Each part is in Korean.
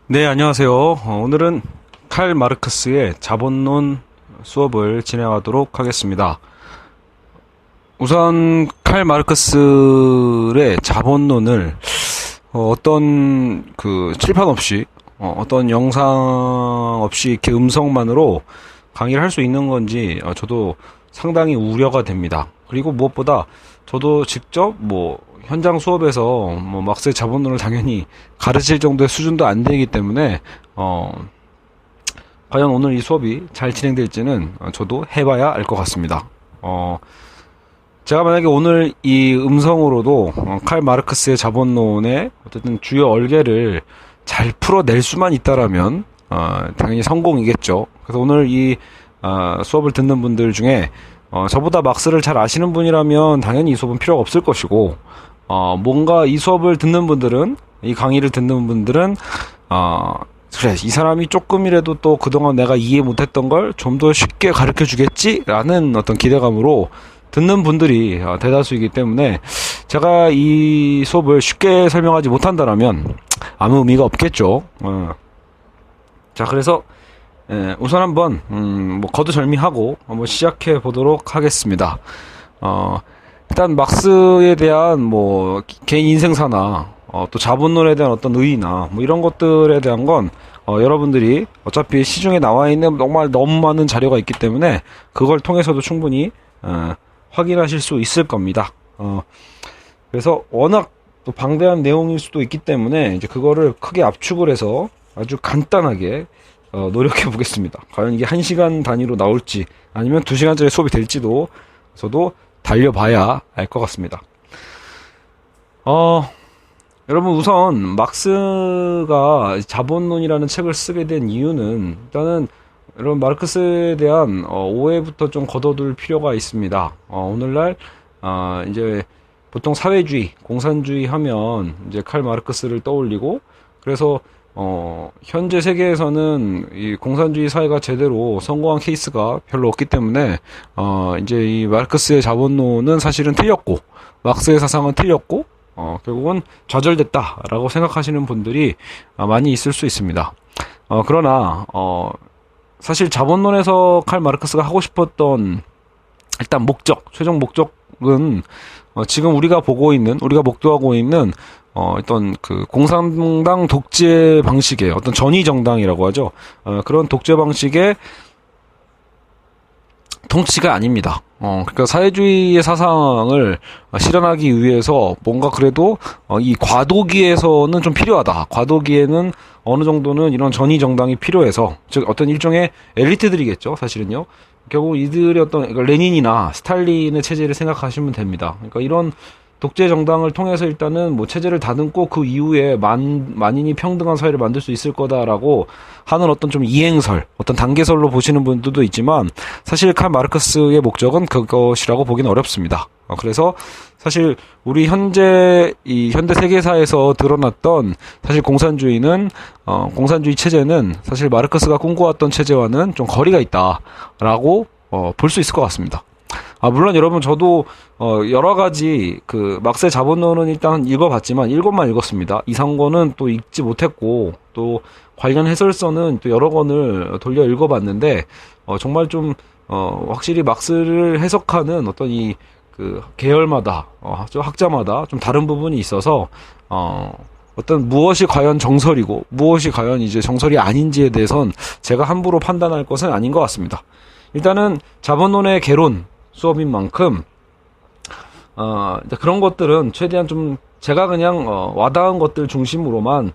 네, 안녕하세요. 오늘은 칼 마르크스의 자본론 수업을 진행하도록 하겠습니다. 우선 칼 마르크스의 자본론을 어떤 그 칠판 없이 어떤 영상 없이 이렇게 음성만으로 강의를 할 수 있는 건지 저도 상당히 우려가 됩니다. 그리고 무엇보다 저도 직접 현장 수업에서 막스의 자본론을 당연히 가르칠 정도의 수준도 안 되기 때문에 과연 오늘 이 수업이 잘 진행될지는 저도 해봐야 알 것 같습니다. 제가 만약에 오늘 이 음성으로도 칼 마르크스의 자본론의 어쨌든 주요 얼개를 잘 풀어낼 수만 있다라면 당연히 성공이겠죠. 그래서 오늘 이 수업을 듣는 분들 중에 저보다 막스를 잘 아시는 분이라면 당연히 이 수업은 필요가 없을 것이고, 뭔가 이 수업을 듣는 분들은, 이 강의를 듣는 분들은, 그래, 이 사람이 조금이라도 또 그동안 내가 이해 못했던 걸 좀 더 쉽게 가르쳐 주겠지라는 어떤 기대감으로 듣는 분들이 대다수이기 때문에 제가 이 수업을 쉽게 설명하지 못한다라면 아무 의미가 없겠죠. 자, 그래서 우선 한번 거두절미하고 한번 시작해 보도록 하겠습니다. 일단 막스에 대한 개인 인생사나 또 자본론에 대한 어떤 의의나 이런 것들에 대한 건 여러분들이 어차피 시중에 나와 있는 정말 너무 많은 자료가 있기 때문에 그걸 통해서도 충분히 확인하실 수 있을 겁니다. 그래서 워낙 또 방대한 내용일 수도 있기 때문에 이제 그거를 크게 압축을 해서 아주 간단하게 노력해 보겠습니다. 과연 이게 1시간 단위로 나올지 아니면 2시간짜리 수업이 될지도 저도 달려봐야 알 것 같습니다. 여러분, 우선 막스가 자본론이라는 책을 쓰게 된 이유는, 일단은 여러분 마르크스에 대한 오해부터 좀 걷어둘 필요가 있습니다. 오늘날 이제 보통 사회주의, 공산주의 하면 이제 칼 마르크스를 떠올리고, 그래서 현재 세계에서는 이 공산주의 사회가 제대로 성공한 케이스가 별로 없기 때문에 이제 이 마르크스의 자본론은 사실은 틀렸고, 막스의 사상은 틀렸고, 결국은 좌절됐다라고 생각하시는 분들이 많이 있을 수 있습니다. 그러나 사실 자본론에서 칼 마르크스가 하고 싶었던 일단 최종 목적은 지금 우리가 목도하고 있는 어떤 그 공산당 독재 방식의 어떤 전위 정당이라고 하죠. 그런 독재 방식의 통치가 아닙니다. 그러니까 사회주의의 사상을 실현하기 위해서 뭔가 그래도 이 과도기에서는 좀 필요하다. 과도기에는 어느 정도는 이런 전위 정당이 필요해서, 즉 어떤 일종의 엘리트들이겠죠, 사실은요. 결국 이들의 그러니까 레닌이나 스탈린의 체제를 생각하시면 됩니다. 그러니까 이런 독재 정당을 통해서 일단은 체제를 다듬고 그 이후에 만인이 평등한 사회를 만들 수 있을 거다라고 하는 어떤 좀 이행설, 어떤 단계설로 보시는 분들도 있지만, 사실 칼 마르크스의 목적은 그것이라고 보기는 어렵습니다. 그래서 사실 우리 현재 세계사에서 드러났던 사실 공산주의 체제는 사실 마르크스가 꿈꿔왔던 체제와는 좀 거리가 있다라고 볼 수 있을 것 같습니다. 물론 여러분, 저도 여러 가지 막스의 자본론은 일단 읽어봤지만 7권 읽었습니다. 이상권은 또 읽지 못했고, 또 관련 해설서는 또 여러 권을 돌려 읽어봤는데 정말 좀 확실히 막스를 해석하는 어떤 계열마다 학자마다 좀 다른 부분이 있어서 어떤 무엇이 과연 정설이고 무엇이 과연 이제 정설이 아닌지에 대해선 제가 함부로 판단할 것은 아닌 것 같습니다. 일단은 자본론의 개론 수업인 만큼 그런 것들은 최대한 좀 제가 그냥 와닿은 것들 중심으로만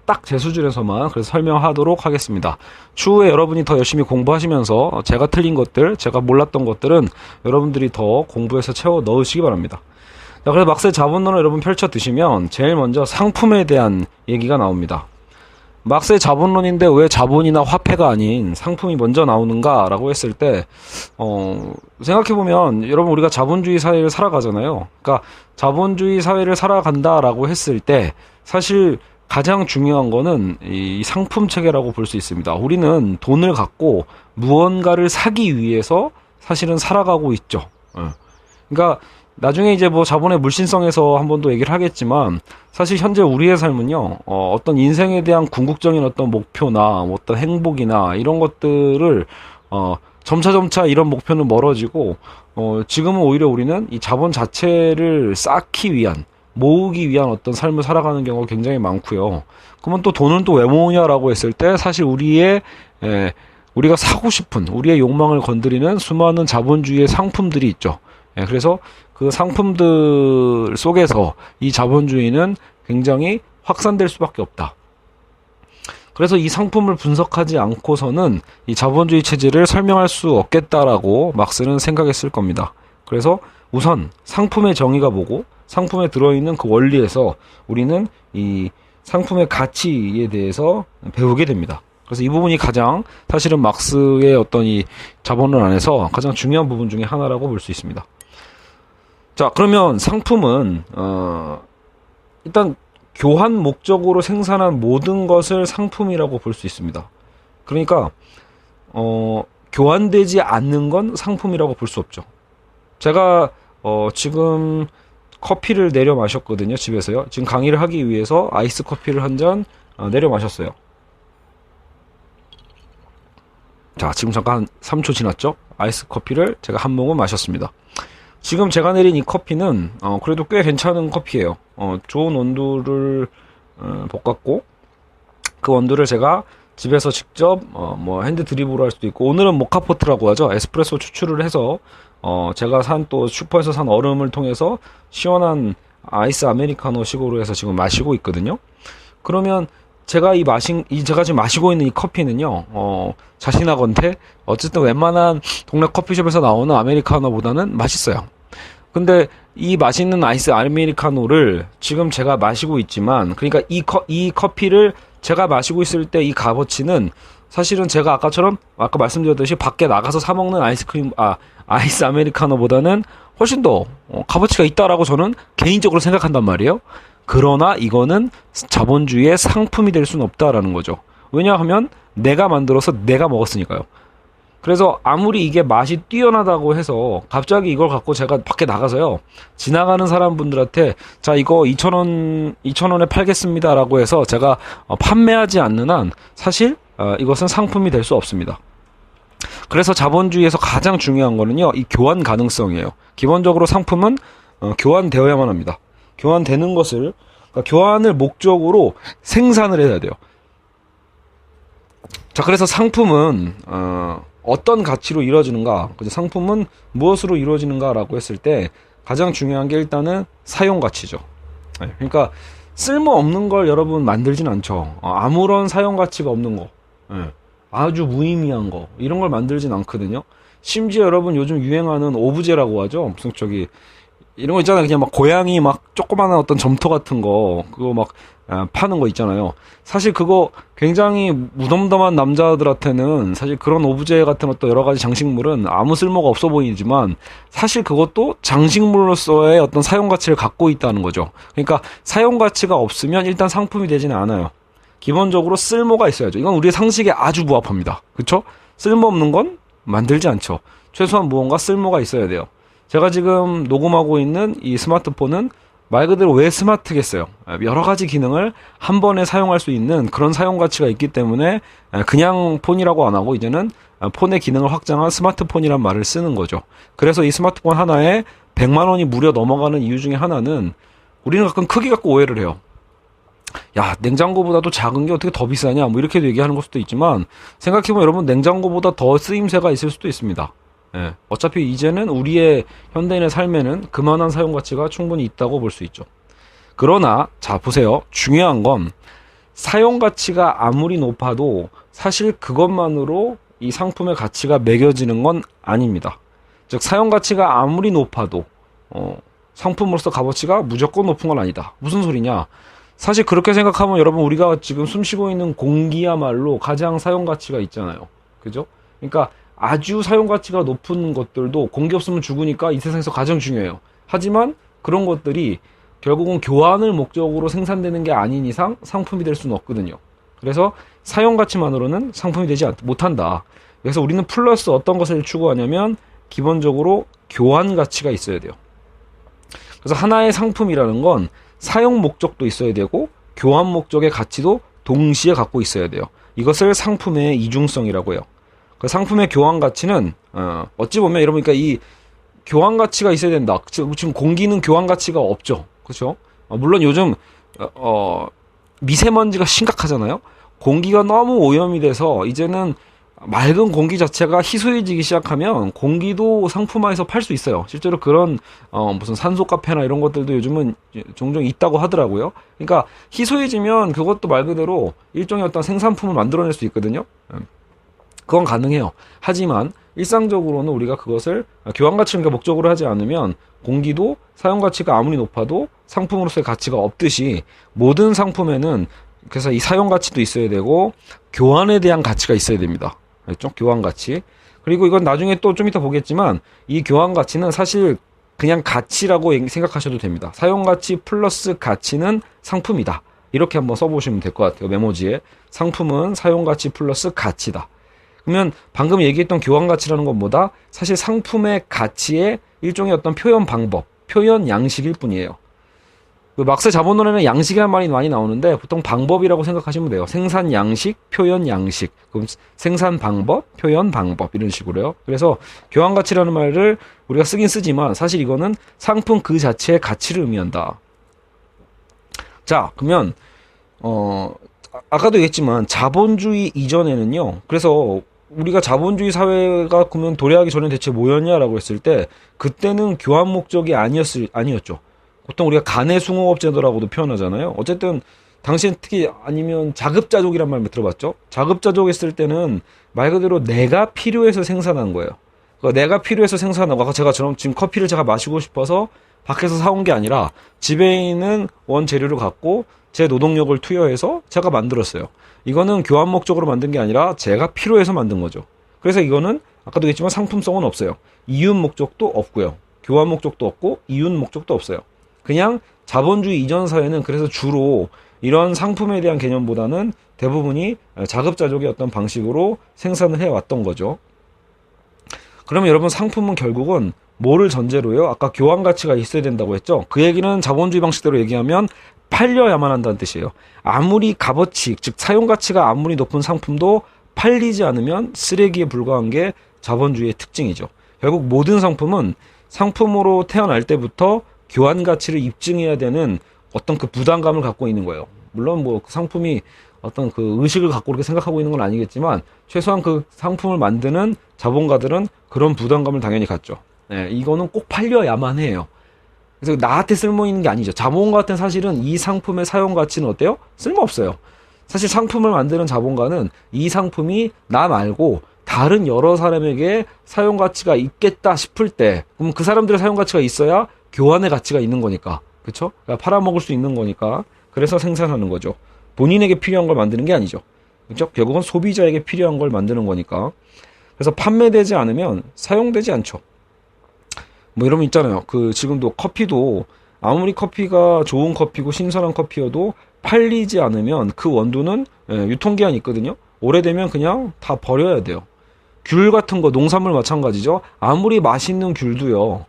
딱 제 수준에서만 그래서 설명하도록 하겠습니다. 추후에 여러분이 더 열심히 공부하시면서 제가 틀린 것들, 제가 몰랐던 것들은 여러분들이 더 공부해서 채워 넣으시기 바랍니다. 자, 그래서 막스의 자본론을 여러분 펼쳐 드시면 제일 먼저 상품에 대한 얘기가 나옵니다. 막스의 자본론인데 왜 자본이나 화폐가 아닌 상품이 먼저 나오는가라고 했을 때 생각해보면, 여러분, 우리가 자본주의 사회를 살아가잖아요. 그러니까 자본주의 사회를 살아간다라고 했을 때 사실 가장 중요한 거는 이 상품 체계라고 볼 수 있습니다. 우리는 돈을 갖고 무언가를 사기 위해서 사실은 살아가고 있죠. 그러니까 나중에 이제 뭐 자본의 물신성에서 한 번 더 얘기를 하겠지만, 사실 현재 우리의 삶은요, 어떤 인생에 대한 궁극적인 어떤 목표나 뭐 어떤 행복이나 이런 것들을 점차 이런 목표는 멀어지고, 지금은 오히려 우리는 이 자본 자체를 쌓기 위한, 모으기 위한 어떤 삶을 살아가는 경우가 굉장히 많고요. 그러면 또 돈은 또 왜 모으냐라고 했을 때, 사실 우리가 사고 싶은, 우리의 욕망을 건드리는 수많은 자본주의의 상품들이 있죠. 그래서 그 상품들 속에서 이 자본주의는 굉장히 확산될 수밖에 없다. 그래서 이 상품을 분석하지 않고서는 이 자본주의 체제를 설명할 수 없겠다라고 막스는 생각했을 겁니다. 그래서 우선 상품의 정의가 뭐고 상품에 들어있는 그 원리에서 우리는 이 상품의 가치에 대해서 배우게 됩니다. 그래서 이 부분이 가장 사실은 막스의 어떤 이 자본론 안에서 가장 중요한 부분 중에 하나라고 볼 수 있습니다. 자, 그러면 상품은 일단 교환 목적으로 생산한 모든 것을 상품이라고 볼 수 있습니다. 그러니까 교환되지 않는 건 상품이라고 볼 수 없죠. 제가 지금 커피를 내려 마셨거든요. 집에서요. 지금 강의를 하기 위해서 아이스 커피를 한 잔 내려 마셨어요. 자, 지금 잠깐 3초 지났죠? 아이스 커피를 제가 한 모금 마셨습니다. 지금 제가 내린 이 커피는 그래도 꽤 괜찮은 커피예요. 좋은 원두를 볶았고 그 원두를 제가 집에서 직접 뭐 핸드 드립으로 할 수도 있고, 오늘은 모카포트라고 하죠. 에스프레소 추출을 해서 제가 산 또 슈퍼에서 산 얼음을 통해서 시원한 아이스 아메리카노 식으로 해서 지금 마시고 있거든요. 그러면 제가 제가 지금 마시고 있는 이 커피는요, 자신하건대 어쨌든 웬만한 동네 커피숍에서 나오는 아메리카노보다는 맛있어요. 근데 이 맛있는 아이스 아메리카노를 지금 제가 마시고 있지만, 그러니까 이 커피를 제가 마시고 있을 때 이 값어치는 사실은 제가 아까 말씀드렸듯이 밖에 나가서 사 먹는 아이스 아메리카노보다는 훨씬 더 값어치가 있다라고 저는 개인적으로 생각한단 말이에요. 그러나 이거는 자본주의의 상품이 될 수는 없다라는 거죠. 왜냐하면 내가 만들어서 내가 먹었으니까요. 그래서 아무리 이게 맛이 뛰어나다고 해서 갑자기 이걸 갖고 제가 밖에 나가서요, 지나가는 사람분들한테 자 이거 2,000원에 팔겠습니다라고 해서 제가 판매하지 않는 한 사실 이것은 상품이 될 수 없습니다. 그래서 자본주의에서 가장 중요한 거는요, 이 교환 가능성이에요. 기본적으로 상품은 교환되어야만 합니다. 교환되는 것을, 그러니까 교환을 목적으로 생산을 해야 돼요. 자, 그래서 상품은 어떤 가치로 이루어지는가, 상품은 무엇으로 이루어지는가라고 했을 때 가장 중요한 게 일단은 사용 가치죠. 그러니까 쓸모없는 걸 여러분 만들진 않죠. 아무런 사용 가치가 없는 거, 아주 무의미한 거, 이런 걸 만들진 않거든요. 심지어 여러분 요즘 유행하는 오브제라고 하죠. 무슨 이런 거 있잖아요. 그냥 막 고양이 막 조그마한 어떤 점토 같은 거, 그거 막 파는 거 있잖아요. 사실 그거 굉장히 무덤덤한 남자들한테는 사실 그런 오브제 같은 어떤 여러 가지 장식물은 아무 쓸모가 없어 보이지만, 사실 그것도 장식물로서의 어떤 사용 가치를 갖고 있다는 거죠. 그러니까 사용 가치가 없으면 일단 상품이 되지는 않아요. 기본적으로 쓸모가 있어야죠. 이건 우리의 상식에 아주 부합합니다. 그렇죠? 쓸모없는 건 만들지 않죠. 최소한 무언가 쓸모가 있어야 돼요. 제가 지금 녹음하고 있는 이 스마트폰은 말 그대로 왜 스마트겠어요? 여러 가지 기능을 한 번에 사용할 수 있는 그런 사용 가치가 있기 때문에 그냥 폰이라고 안 하고 이제는 폰의 기능을 확장한 스마트폰이란 말을 쓰는 거죠. 그래서 이 스마트폰 하나에 100만 원이 무려 넘어가는 이유 중에 하나는, 우리는 가끔 크기 갖고 오해를 해요. 야, 냉장고보다도 작은 게 어떻게 더 비싸냐, 뭐 이렇게도 얘기하는 걸 수도 있지만, 생각해보면 여러분, 냉장고보다 더 쓰임새가 있을 수도 있습니다. 어차피 이제는 우리의 현대인의 삶에는 그만한 사용 가치가 충분히 있다고 볼 수 있죠. 그러나 자 보세요. 중요한 건 사용 가치가 아무리 높아도 사실 그것만으로 이 상품의 가치가 매겨지는 건 아닙니다. 즉 사용 가치가 아무리 높아도 상품으로서 값어치가 무조건 높은 건 아니다. 무슨 소리냐? 사실 그렇게 생각하면 여러분, 우리가 지금 숨쉬고 있는 공기야말로 가장 사용 가치가 있잖아요. 그죠? 그러니까 아주 사용 가치가 높은 것들도 공기 없으면 죽으니까 이 세상에서 가장 중요해요. 하지만 그런 것들이 결국은 교환을 목적으로 생산되는 게 아닌 이상 상품이 될 수는 없거든요. 그래서 사용 가치만으로는 상품이 되지 못한다. 그래서 우리는 플러스 어떤 것을 추구하냐면 기본적으로 교환 가치가 있어야 돼요. 그래서 하나의 상품이라는 건 사용 목적도 있어야 되고 교환 목적의 가치도 동시에 갖고 있어야 돼요. 이것을 상품의 이중성이라고 해요. 그 상품의 교환 가치는 어찌 보면 여러분, 그러니까 이 교환 가치가 있어야 된다. 지금 공기는 교환 가치가 없죠. 그렇죠? 물론 요즘 미세먼지가 심각하잖아요. 공기가 너무 오염이 돼서 이제는 맑은 공기 자체가 희소해지기 시작하면 공기도 상품화해서 팔 수 있어요. 실제로 그런 무슨 산소 카페나 이런 것들도 요즘은 종종 있다고 하더라고요. 그러니까 희소해지면 그것도 말 그대로 일종의 어떤 생산품을 만들어낼 수 있거든요. 그건 가능해요. 하지만 일상적으로는 우리가 그것을 교환 가치를 목적으로 하지 않으면 공기도 사용 가치가 아무리 높아도 상품으로서의 가치가 없듯이 모든 상품에는 그래서 이 사용 가치도 있어야 되고 교환에 대한 가치가 있어야 됩니다. 알죠? 교환 가치. 그리고 이건 나중에 또 좀 이따 보겠지만 이 교환 가치는 사실 그냥 가치라고 생각하셔도 됩니다. 사용 가치 플러스 가치는 상품이다. 이렇게 한번 써보시면 될 것 같아요. 메모지에. 상품은 사용 가치 플러스 가치다. 그러면 방금 얘기했던 교환 가치라는 건 뭐다? 사실 상품의 가치의 일종의 어떤 표현 방법, 표현 양식일 뿐이에요. 그 막스 자본론에는 양식이라는 말이 많이 나오는데 보통 방법이라고 생각하시면 돼요. 생산 양식, 표현 양식. 그럼 생산 방법, 표현 방법 이런 식으로요. 그래서 교환 가치라는 말을 우리가 쓰긴 쓰지만 사실 이거는 상품 그 자체의 가치를 의미한다. 자, 그러면 아까도 얘기했지만 자본주의 이전에는요. 그래서 우리가 자본주의 사회가 그러면 도래하기 전에 대체 뭐였냐라고 했을 때 그때는 교환 목적이 아니었죠. 보통 우리가 가내숭어업 제도라고도 표현하잖아요. 어쨌든 당시엔 특히 아니면 자급자족이란 말 들어봤죠? 자급자족 했을 때는 말 그대로 내가 필요해서 생산한 거예요. 그러니까 내가 필요해서 생산하고 아까 제가처럼 지금 커피를 제가 마시고 싶어서 밖에서 사온 게 아니라 집에 있는 원재료를 갖고 제 노동력을 투여해서 제가 만들었어요. 이거는 교환 목적으로 만든 게 아니라 제가 필요해서 만든 거죠. 그래서 이거는 아까도 얘기했지만 상품성은 없어요. 이윤 목적도 없고요. 교환 목적도 없고 이윤 목적도 없어요. 그냥 자본주의 이전 사회는 그래서 주로 이런 상품에 대한 개념보다는 대부분이 자급자족의 어떤 방식으로 생산을 해왔던 거죠. 그러면 여러분 상품은 결국은 뭐를 전제로요? 아까 교환 가치가 있어야 된다고 했죠? 그 얘기는 자본주의 방식대로 얘기하면 팔려야만 한다는 뜻이에요. 아무리 값어치, 즉 사용 가치가 아무리 높은 상품도 팔리지 않으면 쓰레기에 불과한 게 자본주의의 특징이죠. 결국 모든 상품은 상품으로 태어날 때부터 교환 가치를 입증해야 되는 어떤 그 부담감을 갖고 있는 거예요. 물론 뭐 그 상품이 어떤 그 의식을 갖고 그렇게 생각하고 있는 건 아니겠지만 최소한 그 상품을 만드는 자본가들은 그런 부담감을 당연히 갖죠. 네, 이거는 꼭 팔려야만 해요. 그래서 나한테 쓸모 있는 게 아니죠. 자본가한테는 사실은 이 상품의 사용 가치는 어때요? 쓸모 없어요. 사실 상품을 만드는 자본가는 이 상품이 나 말고 다른 여러 사람에게 사용 가치가 있겠다 싶을 때, 그럼 그 사람들의 사용 가치가 있어야 교환의 가치가 있는 거니까, 그렇죠? 그러니까 팔아먹을 수 있는 거니까. 그래서 생산하는 거죠. 본인에게 필요한 걸 만드는 게 아니죠. 그렇죠? 결국은 소비자에게 필요한 걸 만드는 거니까. 그래서 판매되지 않으면 사용되지 않죠. 뭐 이러면 있잖아요. 그 지금도 커피도 아무리 커피가 좋은 커피고 신선한 커피여도 팔리지 않으면 그 원두는 유통기한이 있거든요. 오래되면 그냥 다 버려야 돼요. 귤 같은 거 농산물 마찬가지죠. 아무리 맛있는 귤도요.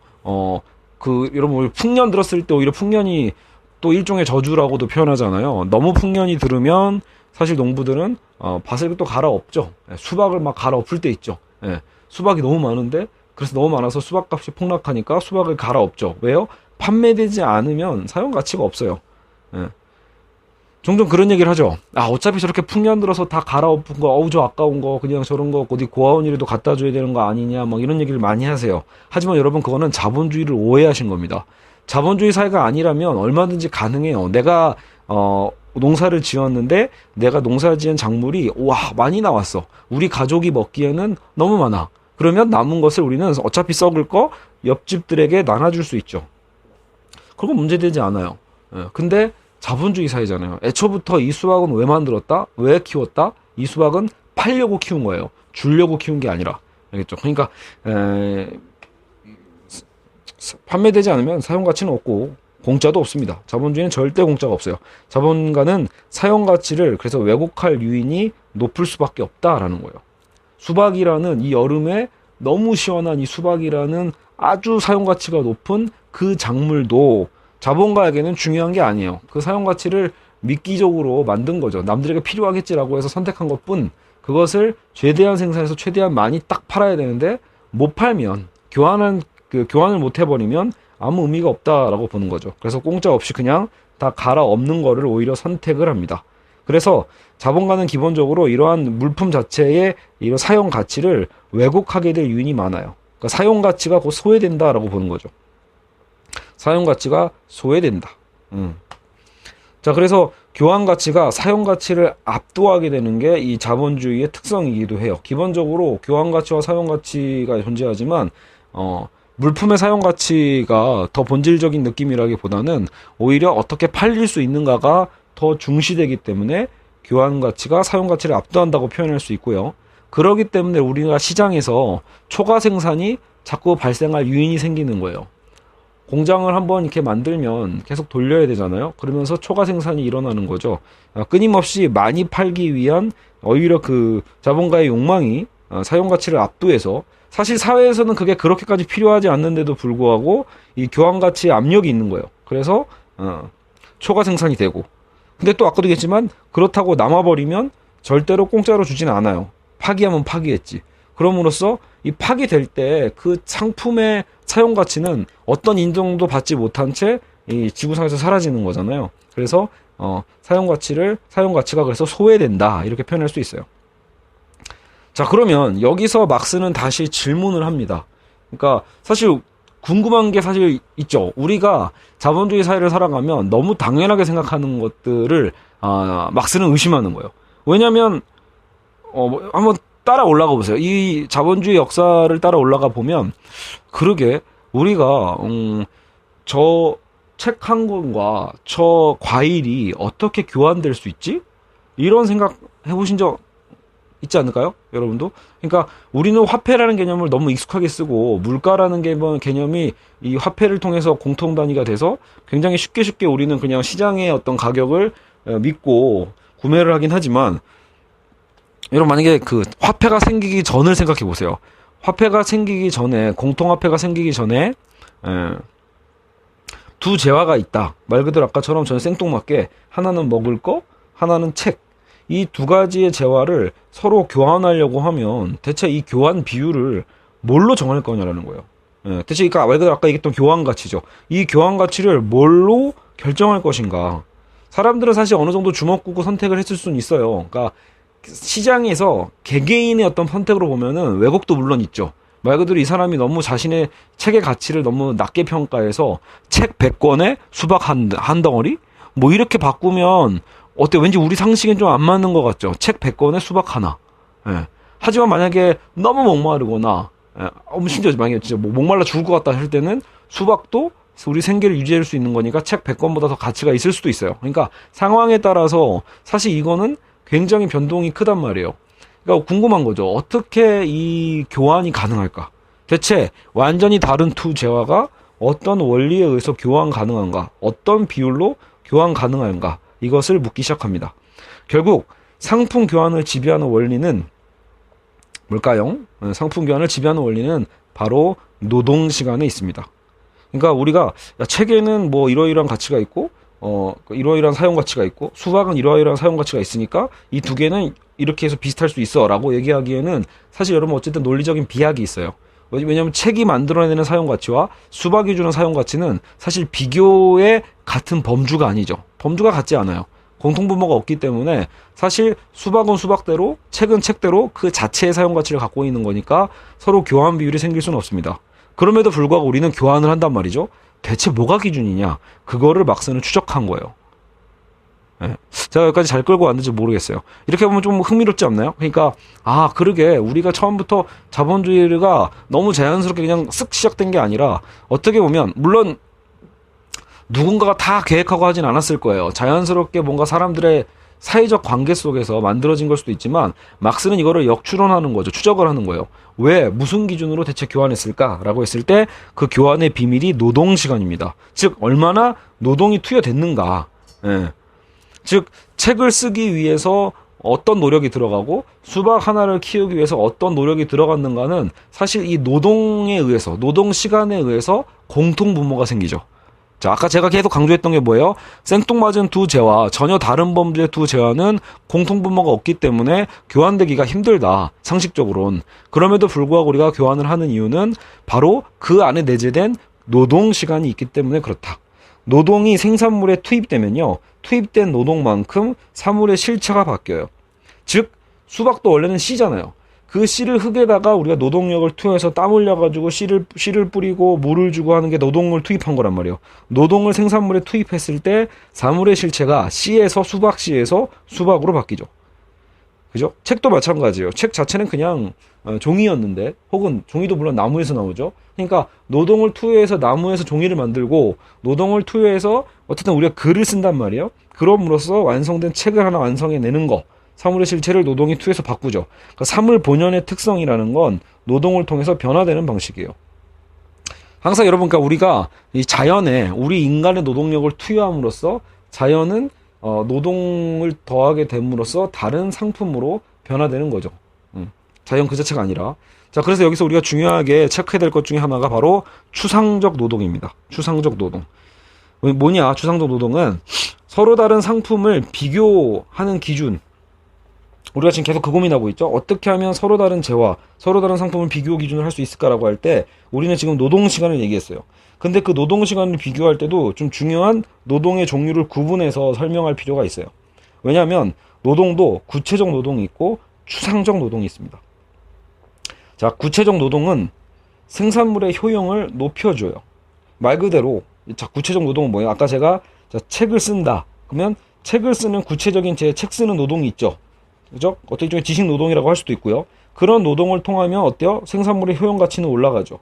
여러분 풍년 들었을 때 오히려 풍년이 또 일종의 저주라고도 표현하잖아요. 너무 풍년이 들으면 사실 농부들은 밭을 또 갈아엎죠. 수박을 막 갈아엎을 때 있죠. 수박이 너무 많은데 그래서 너무 많아서 수박값이 폭락하니까 수박을 갈아엎죠. 왜요? 판매되지 않으면 사용 가치가 없어요. 종종 그런 얘기를 하죠. 어차피 저렇게 풍년 들어서 다 갈아엎은 거, 어우, 저 아까운 거, 그냥 저런 거, 어디 고아원이라도 갖다 줘야 되는 거 아니냐, 막 이런 얘기를 많이 하세요. 하지만 여러분, 그거는 자본주의를 오해하신 겁니다. 자본주의 사회가 아니라면 얼마든지 가능해요. 내가, 농사를 지었는데, 내가 농사 지은 작물이, 와, 많이 나왔어. 우리 가족이 먹기에는 너무 많아. 그러면 남은 것을 우리는 어차피 썩을 거 옆집들에게 나눠줄 수 있죠. 그건 문제되지 않아요. 근데, 자본주의 사회잖아요. 애초부터 이 수박은 왜 만들었다? 왜 키웠다? 이 수박은 팔려고 키운 거예요. 주려고 키운 게 아니라. 알겠죠? 그러니까 판매되지 않으면 사용 가치는 없고 공짜도 없습니다. 자본주의는 절대 공짜가 없어요. 자본가는 사용 가치를 그래서 왜곡할 유인이 높을 수밖에 없다라는 거예요. 수박이라는 이 여름에 너무 시원한 이 수박이라는 아주 사용 가치가 높은 그 작물도 자본가에게는 중요한 게 아니에요. 그 사용 가치를 미끼적으로 만든 거죠. 남들에게 필요하겠지라고 해서 선택한 것뿐, 그것을 최대한 생산해서 최대한 많이 딱 팔아야 되는데 못 팔면, 교환을 못 해버리면 아무 의미가 없다라고 보는 거죠. 그래서 공짜 없이 그냥 다 갈아 엎는 거를 오히려 선택을 합니다. 그래서 자본가는 기본적으로 이러한 물품 자체의 이런 사용 가치를 왜곡하게 될 요인이 많아요. 그러니까 사용 가치가 곧 소외된다라고 보는 거죠. 사용 가치가 소외된다. 자, 그래서 교환 가치가 사용 가치를 압도하게 되는 게 이 자본주의의 특성이기도 해요. 기본적으로 교환 가치와 사용 가치가 존재하지만 물품의 사용 가치가 더 본질적인 느낌이라기보다는 오히려 어떻게 팔릴 수 있는가가 더 중시되기 때문에 교환 가치가 사용 가치를 압도한다고 표현할 수 있고요. 그러기 때문에 우리가 시장에서 초과 생산이 자꾸 발생할 요인이 생기는 거예요. 공장을 한번 이렇게 만들면 계속 돌려야 되잖아요. 그러면서 초과 생산이 일어나는 거죠. 끊임없이 많이 팔기 위한 오히려 그 자본가의 욕망이 사용 가치를 압도해서, 사실 사회에서는 그게 그렇게까지 필요하지 않는데도 불구하고 이 교환 가치의 압력이 있는 거예요. 그래서 초과 생산이 되고, 근데 또 아까도 얘기했지만 그렇다고 남아버리면 절대로 공짜로 주진 않아요. 파기하면 파기했지. 그럼으로써 이 파기될 때 그 상품의 사용 가치는 어떤 인정도 받지 못한 채 이 지구상에서 사라지는 거잖아요. 그래서 사용 가치가 그래서 소외된다, 이렇게 표현할 수 있어요. 자, 그러면 여기서 막스는 다시 질문을 합니다. 그러니까 사실 궁금한 게 사실 있죠. 우리가 자본주의 사회를 살아가면 너무 당연하게 생각하는 것들을 막스는 의심하는 거예요. 왜냐하면 한번 따라 올라가 보세요. 이 자본주의 역사를 따라 올라가 보면, 그러게 우리가 저 책 한 권과 저 과일이 어떻게 교환될 수 있지? 이런 생각 해보신 적 있지 않을까요? 여러분도? 그러니까 우리는 화폐라는 개념을 너무 익숙하게 쓰고, 물가라는 개념이 이 화폐를 통해서 공통 단위가 돼서 굉장히 쉽게 우리는 그냥 시장의 어떤 가격을 믿고 구매를 하긴 하지만, 여러분 만약에 그 화폐가 생기기 전을 생각해 보세요. 화폐가 생기기 전에, 공통화폐가 생기기 전에 두 재화가 있다. 말 그대로 아까처럼 저는 생뚱맞게 하나는 먹을 거, 하나는 책. 이 두 가지의 재화를 서로 교환하려고 하면 대체 이 교환 비율을 뭘로 정할 거냐라는 거예요. 대체 그러니까 말 그대로 아까 얘기했던 교환 가치죠. 이 교환 가치를 뭘로 결정할 것인가. 사람들은 사실 어느 정도 주먹구구 선택을 했을 수는 있어요. 그러니까 시장에서 개개인의 어떤 선택으로 보면은 왜곡도 물론 있죠. 말 그대로 이 사람이 너무 자신의 책의 가치를 너무 낮게 평가해서 책 100권에 수박 한 덩어리? 뭐 이렇게 바꾸면 어때? 왠지 우리 상식엔 좀 안 맞는 것 같죠? 책 100권에 수박 하나. 예. 하지만 만약에 너무 목마르거나, 심지어 만약에 진짜 뭐 목말라 죽을 것 같다 할 때는 수박도 우리 생계를 유지할 수 있는 거니까 책 100권보다 더 가치가 있을 수도 있어요. 그러니까 상황에 따라서 사실 이거는 굉장히 변동이 크단 말이에요. 그러니까 궁금한 거죠. 어떻게 이 교환이 가능할까? 대체 완전히 다른 두 재화가 어떤 원리에 의해서 교환 가능한가? 어떤 비율로 교환 가능한가? 이것을 묻기 시작합니다. 결국 상품 교환을 지배하는 원리는 뭘까요? 상품 교환을 지배하는 원리는 바로 노동 시간에 있습니다. 그러니까 우리가 책에는 뭐 이러이러한 가치가 있고, 이러이러한 사용 가치가 있고, 수박은 이러이러한 사용 가치가 있으니까 이 두 개는 이렇게 해서 비슷할 수 있어 라고 얘기하기에는 사실 여러분 어쨌든 논리적인 비약이 있어요. 왜냐하면 책이 만들어내는 사용 가치와 수박이 주는 사용 가치는 사실 비교의 같은 범주가 아니죠. 범주가 같지 않아요. 공통분모가 없기 때문에 사실 수박은 수박대로, 책은 책대로 그 자체의 사용 가치를 갖고 있는 거니까 서로 교환 비율이 생길 수는 없습니다. 그럼에도 불구하고 우리는 교환을 한단 말이죠. 대체 뭐가 기준이냐? 그거를 막스는 추적한 거예요. 네. 제가 여기까지 잘 끌고 왔는지 모르겠어요. 이렇게 보면 좀 흥미롭지 않나요? 그러니까 그러게 우리가 처음부터 자본주의가 너무 자연스럽게 그냥 쓱 시작된 게 아니라, 어떻게 보면 물론 누군가가 다 계획하고 하진 않았을 거예요. 자연스럽게 뭔가 사람들의 사회적 관계 속에서 만들어진 걸 수도 있지만, 막스는 이거를 역추론하는 거죠. 추적을 하는 거예요. 왜, 무슨 기준으로 대체 교환했을까라고 했을 때 그 교환의 비밀이 노동시간입니다. 즉 얼마나 노동이 투여됐는가. 예. 즉 책을 쓰기 위해서 어떤 노력이 들어가고 수박 하나를 키우기 위해서 어떤 노력이 들어갔는가는 사실 이 노동에 의해서, 노동 시간에 의해서 공통 분모가 생기죠. 자, 아까 제가 계속 강조했던 게 뭐예요? 생뚱맞은 두 재와 전혀 다른 범주의 두 재와는 공통 분모가 없기 때문에 교환되기가 힘들다. 상식적으로는. 그럼에도 불구하고 우리가 교환을 하는 이유는 바로 그 안에 내재된 노동 시간이 있기 때문에 그렇다. 노동이 생산물에 투입되면요, 투입된 노동만큼 사물의 실체가 바뀌어요. 즉, 수박도 원래는 씨잖아요. 그 씨를 흙에다가 우리가 노동력을 투여해서 땀 흘려가지고 씨를 뿌리고 물을 주고 하는 게 노동을 투입한 거란 말이에요. 노동을 생산물에 투입했을 때 사물의 실체가 씨에서 수박씨에서 수박으로 바뀌죠. 그죠? 책도 마찬가지예요. 책 자체는 그냥 종이였는데, 혹은 종이도 물론 나무에서 나오죠. 그러니까 노동을 투여해서 나무에서 종이를 만들고 노동을 투여해서 어쨌든 우리가 글을 쓴단 말이에요. 그럼으로써 완성된 책을 하나 완성해내는 거, 사물의 실체를 노동이 투여해서 바꾸죠. 그러니까 사물 본연의 특성이라는 건 노동을 통해서 변화되는 방식이에요. 항상 여러분, 그러니까 우리가 이 자연에 우리 인간의 노동력을 투여함으로써 자연은 노동을 더하게 됨으로써 다른 상품으로 변화되는 거죠. 자연 그 자체가 아니라. 자, 그래서 여기서 우리가 중요하게 체크해야 될 것 중에 하나가 바로 추상적 노동입니다. 추상적 노동. 뭐냐, 추상적 노동은 서로 다른 상품을 비교하는 기준. 우리가 지금 계속 그 고민하고 있죠. 어떻게 하면 서로 다른 재와 서로 다른 상품을 비교 기준을 할 수 있을까라고 할 때 우리는 지금 노동 시간을 얘기했어요. 근데 그 노동 시간을 비교할 때도 좀 중요한 노동의 종류를 구분해서 설명할 필요가 있어요. 왜냐하면 노동도 구체적 노동이 있고 추상적 노동이 있습니다. 자, 구체적 노동은 생산물의 효용을 높여줘요. 말 그대로, 자, 구체적 노동은 뭐예요? 아까 제가 책을 쓴다. 그러면 책을 쓰는 구체적인 제 책 쓰는 노동이 있죠. 그죠? 어떤 일종의 지식 노동이라고 할 수도 있고요. 그런 노동을 통하면 어때요? 생산물의 효용 가치는 올라가죠.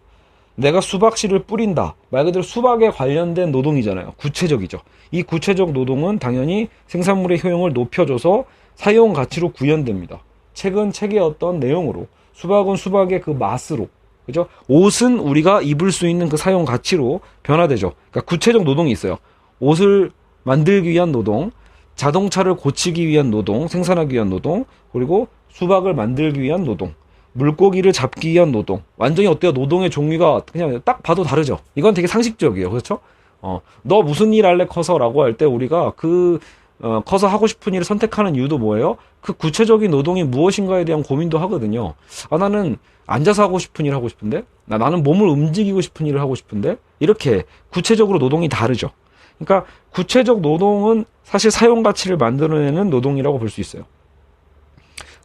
내가 수박씨를 뿌린다. 말 그대로 수박에 관련된 노동이잖아요. 구체적이죠. 이 구체적 노동은 당연히 생산물의 효용을 높여줘서 사용 가치로 구현됩니다. 책은 책의 어떤 내용으로, 수박은 수박의 그 맛으로, 그죠? 옷은 우리가 입을 수 있는 그 사용 가치로 변화되죠. 그러니까 구체적 노동이 있어요. 옷을 만들기 위한 노동, 자동차를 고치기 위한 노동, 생산하기 위한 노동, 그리고 수박을 만들기 위한 노동, 물고기를 잡기 위한 노동. 완전히 어때요? 노동의 종류가 그냥 딱 봐도 다르죠. 이건 되게 상식적이에요. 그렇죠? 너 무슨 일 할래 커서? 라고 할 때 우리가 커서 하고 싶은 일을 선택하는 이유도 뭐예요? 그 구체적인 노동이 무엇인가에 대한 고민도 하거든요. 나는 앉아서 하고 싶은 일 하고 싶은데? 나는 몸을 움직이고 싶은 일을 하고 싶은데? 이렇게 구체적으로 노동이 다르죠. 그러니까 구체적 노동은 사실 사용 가치를 만들어내는 노동이라고 볼 수 있어요.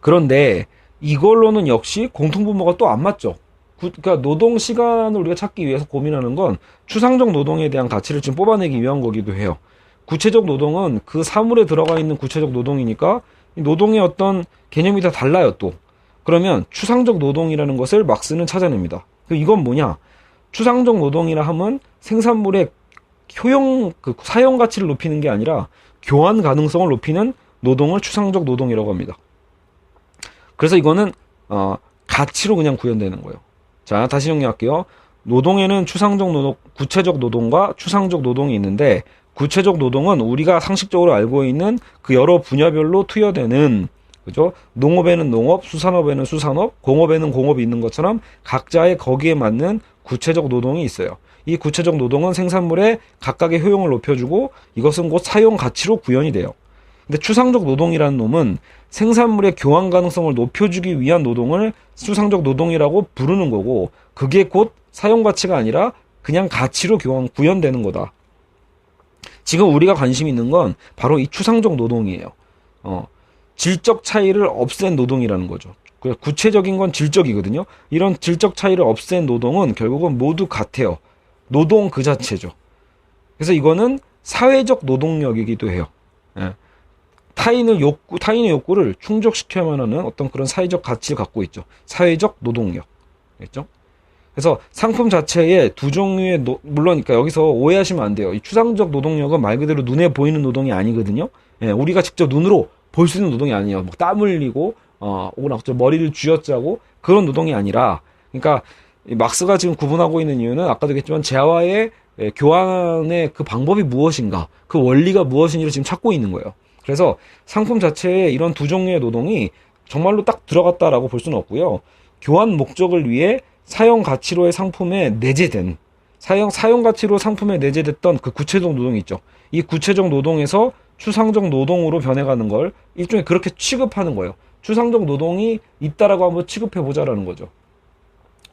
그런데 이걸로는 역시 공통분모가 또 안 맞죠. 그러니까 노동 시간을 우리가 찾기 위해서 고민하는 건 추상적 노동에 대한 가치를 지금 뽑아내기 위한 거기도 해요. 구체적 노동은 그 사물에 들어가 있는 구체적 노동이니까 노동의 어떤 개념이 다 달라요 또. 그러면 추상적 노동이라는 것을 막스는 찾아냅니다. 이건 뭐냐? 추상적 노동이라 하면 생산물의 효용, 그 사용 가치를 높이는 게 아니라 교환 가능성을 높이는 노동을 추상적 노동이라고 합니다. 그래서 이거는 가치로 그냥 구현되는 거예요. 자, 다시 정리할게요. 노동에는 추상적 노동, 구체적 노동과 추상적 노동이 있는데, 구체적 노동은 우리가 상식적으로 알고 있는 그 여러 분야별로 투여되는, 그죠? 농업에는 농업, 수산업에는 수산업, 공업에는 공업이 있는 것처럼 각자의 거기에 맞는 구체적 노동이 있어요. 이 구체적 노동은 생산물의 각각의 효용을 높여주고 이것은 곧 사용 가치로 구현이 돼요. 근데 추상적 노동이라는 놈은 생산물의 교환 가능성을 높여주기 위한 노동을 추상적 노동이라고 부르는 거고, 그게 곧 사용 가치가 아니라 그냥 가치로 구현되는 거다. 지금 우리가 관심 있는 건 바로 이 추상적 노동이에요. 질적 차이를 없앤 노동이라는 거죠. 구체적인 건 질적이거든요. 이런 질적 차이를 없앤 노동은 결국은 모두 같아요. 노동 그 자체죠. 그래서 이거는 사회적 노동력이기도 해요. 예. 타인의 욕구를 충족시켜야만 하는 어떤 그런 사회적 가치를 갖고 있죠. 사회적 노동력. 그렇죠? 그래서 상품 자체에 두 종류의 물론 그러니까 여기서 오해하시면 안 돼요. 이 추상적 노동력은 말 그대로 눈에 보이는 노동이 아니거든요. 예, 우리가 직접 눈으로 볼 수 있는 노동이 아니에요. 뭐 땀 흘리고 혹은 머리를 쥐어짜고 그런 노동이 아니라, 그러니까 막스가 지금 구분하고 있는 이유는 아까도 얘기했지만 재화의 교환의 그 방법이 무엇인가, 그 원리가 무엇인지를 지금 찾고 있는 거예요. 그래서 상품 자체에 이런 두 종류의 노동이 정말로 딱 들어갔다라고 볼 수는 없고요. 교환 목적을 위해 사용 가치로의 상품에 내재된 사용 가치로 상품에 내재됐던 그 구체적 노동이 있죠. 이 구체적 노동에서 추상적 노동으로 변해가는 걸 일종의 그렇게 취급하는 거예요. 추상적 노동이 있다라고 한번 취급해 보자라는 거죠.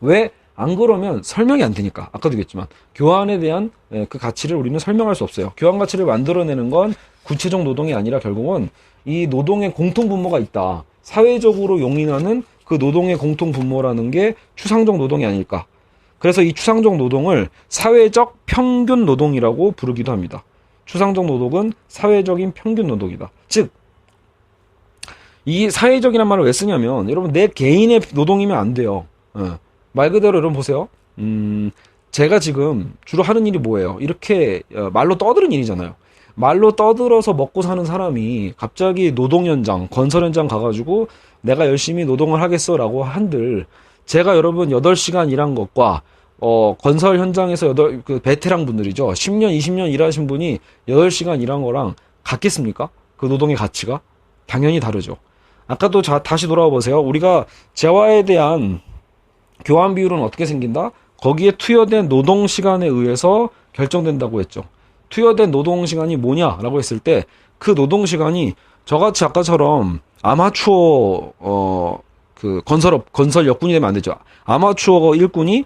왜? 안 그러면 설명이 안 되니까. 아까도 얘기했지만 교환에 대한 그 가치를 우리는 설명할 수 없어요. 교환 가치를 만들어내는 건 구체적 노동이 아니라 결국은 이 노동의 공통 분모가 있다. 사회적으로 용인하는 그 노동의 공통 분모라는 게 추상적 노동이 아닐까. 그래서 이 추상적 노동을 사회적 평균 노동이라고 부르기도 합니다. 추상적 노동은 사회적인 평균 노동이다. 즉, 이 사회적이란 말을 왜 쓰냐면 여러분 내 개인의 노동이면 안 돼요. 말 그대로 여러분 보세요. 제가 지금 주로 하는 일이 뭐예요? 이렇게 말로 떠드는 일이잖아요. 말로 떠들어서 먹고 사는 사람이 갑자기 노동 현장, 건설 현장 가가지고 내가 열심히 노동을 하겠어라고 한들 제가 여러분 8시간 일한 것과 건설 현장에서 그 베테랑 분들이죠. 10년, 20년 일하신 분이 8시간 일한 거랑 같겠습니까? 그 노동의 가치가? 당연히 다르죠. 아까도 다시 돌아와 보세요. 우리가 재화에 대한 교환 비율은 어떻게 생긴다? 거기에 투여된 노동 시간에 의해서 결정된다고 했죠. 투여된 노동 시간이 뭐냐라고 했을 때 그 노동 시간이 저같이 아까처럼 아마추어 그 건설 역군이 되면 안 되죠. 아마추어 일꾼이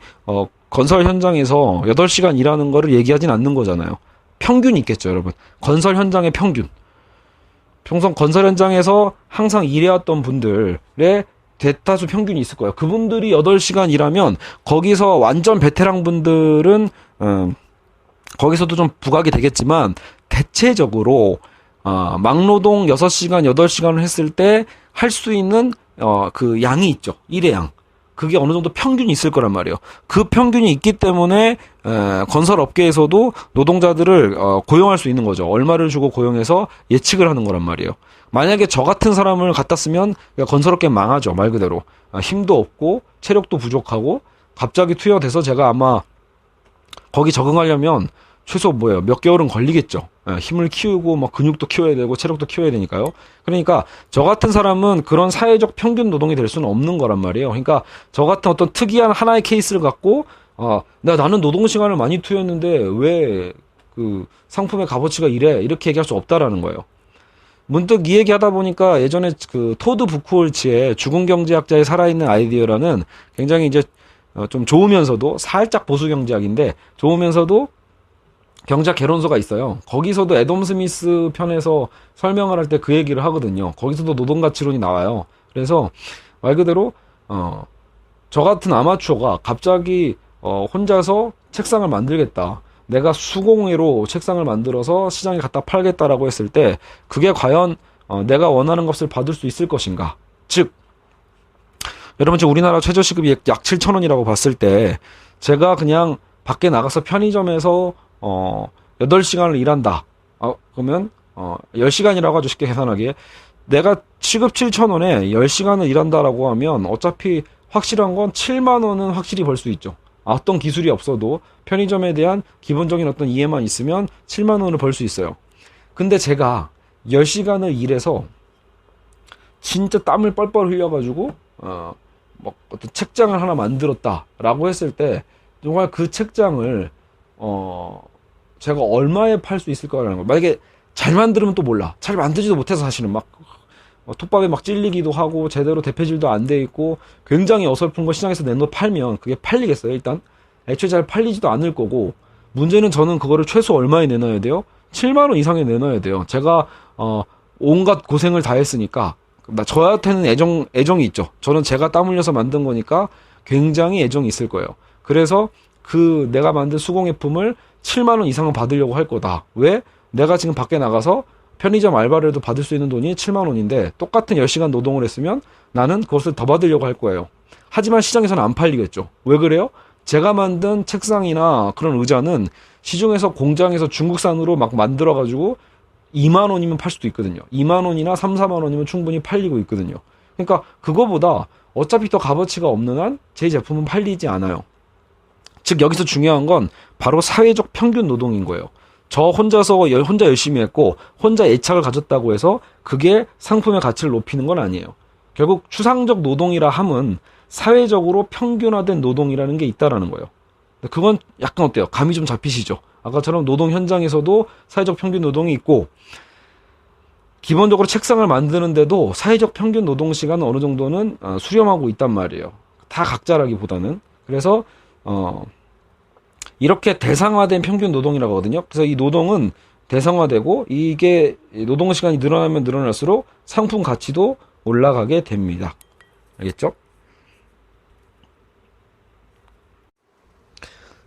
건설 현장에서 8시간 일하는 거를 얘기하진 않는 거잖아요. 평균이 있겠죠, 여러분. 건설 현장의 평균. 평소 건설 현장에서 항상 일해왔던 분들의 대다수 평균이 있을 거예요. 그분들이 8시간 일하면 거기서 완전 베테랑 분들은 거기서도 좀 부각이 되겠지만 대체적으로 막노동 6시간, 8시간을 했을 때 할 수 있는 그 양이 있죠. 일의 양. 그게 어느 정도 평균이 있을 거란 말이에요. 그 평균이 있기 때문에 건설 업계에서도 노동자들을 고용할 수 있는 거죠. 얼마를 주고 고용해서 예측을 하는 거란 말이에요. 만약에 저 같은 사람을 갖다 쓰면 건설업계 망하죠. 말 그대로. 힘도 없고 체력도 부족하고 갑자기 투여돼서 제가 아마 거기 적응하려면 최소 몇 개월은 걸리겠죠. 힘을 키우고 막 근육도 키워야 되고 체력도 키워야 되니까요. 그러니까 저 같은 사람은 그런 사회적 평균 노동이 될 수는 없는 거란 말이에요. 그러니까 저 같은 어떤 특이한 하나의 케이스를 갖고 나는 노동 시간을 많이 투여했는데 왜 그 상품의 값어치가 이래 이렇게 얘기할 수 없다라는 거예요. 문득 이 얘기하다 보니까 예전에 그 토드 부크홀츠의 죽은 경제학자의 살아있는 아이디어라는 굉장히 이제 좀 좋으면서도 살짝 보수 경제학인데 좋으면서도 경제학 개론서가 있어요. 거기서도 애덤 스미스 편에서 설명을 할 때 그 얘기를 하거든요. 거기서도 노동가치론이 나와요. 그래서 말 그대로 저 같은 아마추어가 갑자기 혼자서 책상을 만들겠다. 내가 수공예로 책상을 만들어서 시장에 갖다 팔겠다라고 했을 때 그게 과연 내가 원하는 값을 받을 수 있을 것인가. 즉 여러분 지금 우리나라 최저시급이 약 7,000원이라고 봤을 때 제가 그냥 밖에 나가서 편의점에서 8시간을 일한다. 그러면 10시간이라고 하죠. 쉽게 계산하기에. 내가 시급 7,000원에 10시간을 일한다라고 하면 어차피 확실한 건 7만 원은 확실히 벌 수 있죠. 어떤 기술이 없어도 편의점에 대한 기본적인 어떤 이해만 있으면 7만 원을 벌 수 있어요. 근데 제가 10시간을 일해서 진짜 땀을 뻘뻘 흘려가지고 어떤 책장을 하나 만들었다라고 했을 때 정말 그 책장을 제가 얼마에 팔 수 있을까라는 거예요. 만약에 잘 만들면 또 몰라. 잘 만들지도 못해서 사실은 막 톱밥에 막 찔리기도 하고 제대로 대패질도 안 돼 있고 굉장히 어설픈 거 시장에서 내놓아 팔면 그게 팔리겠어요. 일단 애초에 잘 팔리지도 않을 거고 문제는 저는 그거를 최소 얼마에 내놔야 돼요? 7만 원 이상에 내놔야 돼요. 제가 온갖 고생을 다 했으니까 저한테는 애정이 있죠. 저는 제가 땀 흘려서 만든 거니까 굉장히 애정이 있을 거예요. 그래서 그 내가 만든 수공예품을 7만 원 이상은 받으려고 할 거다. 왜? 내가 지금 밖에 나가서 편의점 알바를 해도 받을 수 있는 돈이 7만 원인데 똑같은 10시간 노동을 했으면 나는 그것을 더 받으려고 할 거예요. 하지만 시장에서는 안 팔리겠죠. 왜 그래요? 제가 만든 책상이나 그런 의자는 시중에서 공장에서 중국산으로 막 만들어가지고 2만 원이면 팔 수도 있거든요. 2만 원이나 3, 4만 원이면 충분히 팔리고 있거든요. 그러니까 그거보다 어차피 더 값어치가 없는 한 제 제품은 팔리지 않아요. 즉 여기서 중요한 건 바로 사회적 평균 노동인 거예요. 저 혼자 열심히 했고 혼자 애착을 가졌다고 해서 그게 상품의 가치를 높이는 건 아니에요. 결국 추상적 노동이라 함은 사회적으로 평균화된 노동이라는 게 있다라는 거예요. 그건 약간 어때요? 감이 좀 잡히시죠? 아까처럼 노동 현장에서도 사회적 평균 노동이 있고, 기본적으로 책상을 만드는데도 사회적 평균 노동 시간은 어느 정도는 수렴하고 있단 말이에요. 다 각자라기보다는. 그래서 이렇게 대상화된 평균 노동이라고 하거든요. 그래서 이 노동은 대상화되고, 이게 노동 시간이 늘어나면 늘어날수록 상품 가치도 올라가게 됩니다. 알겠죠?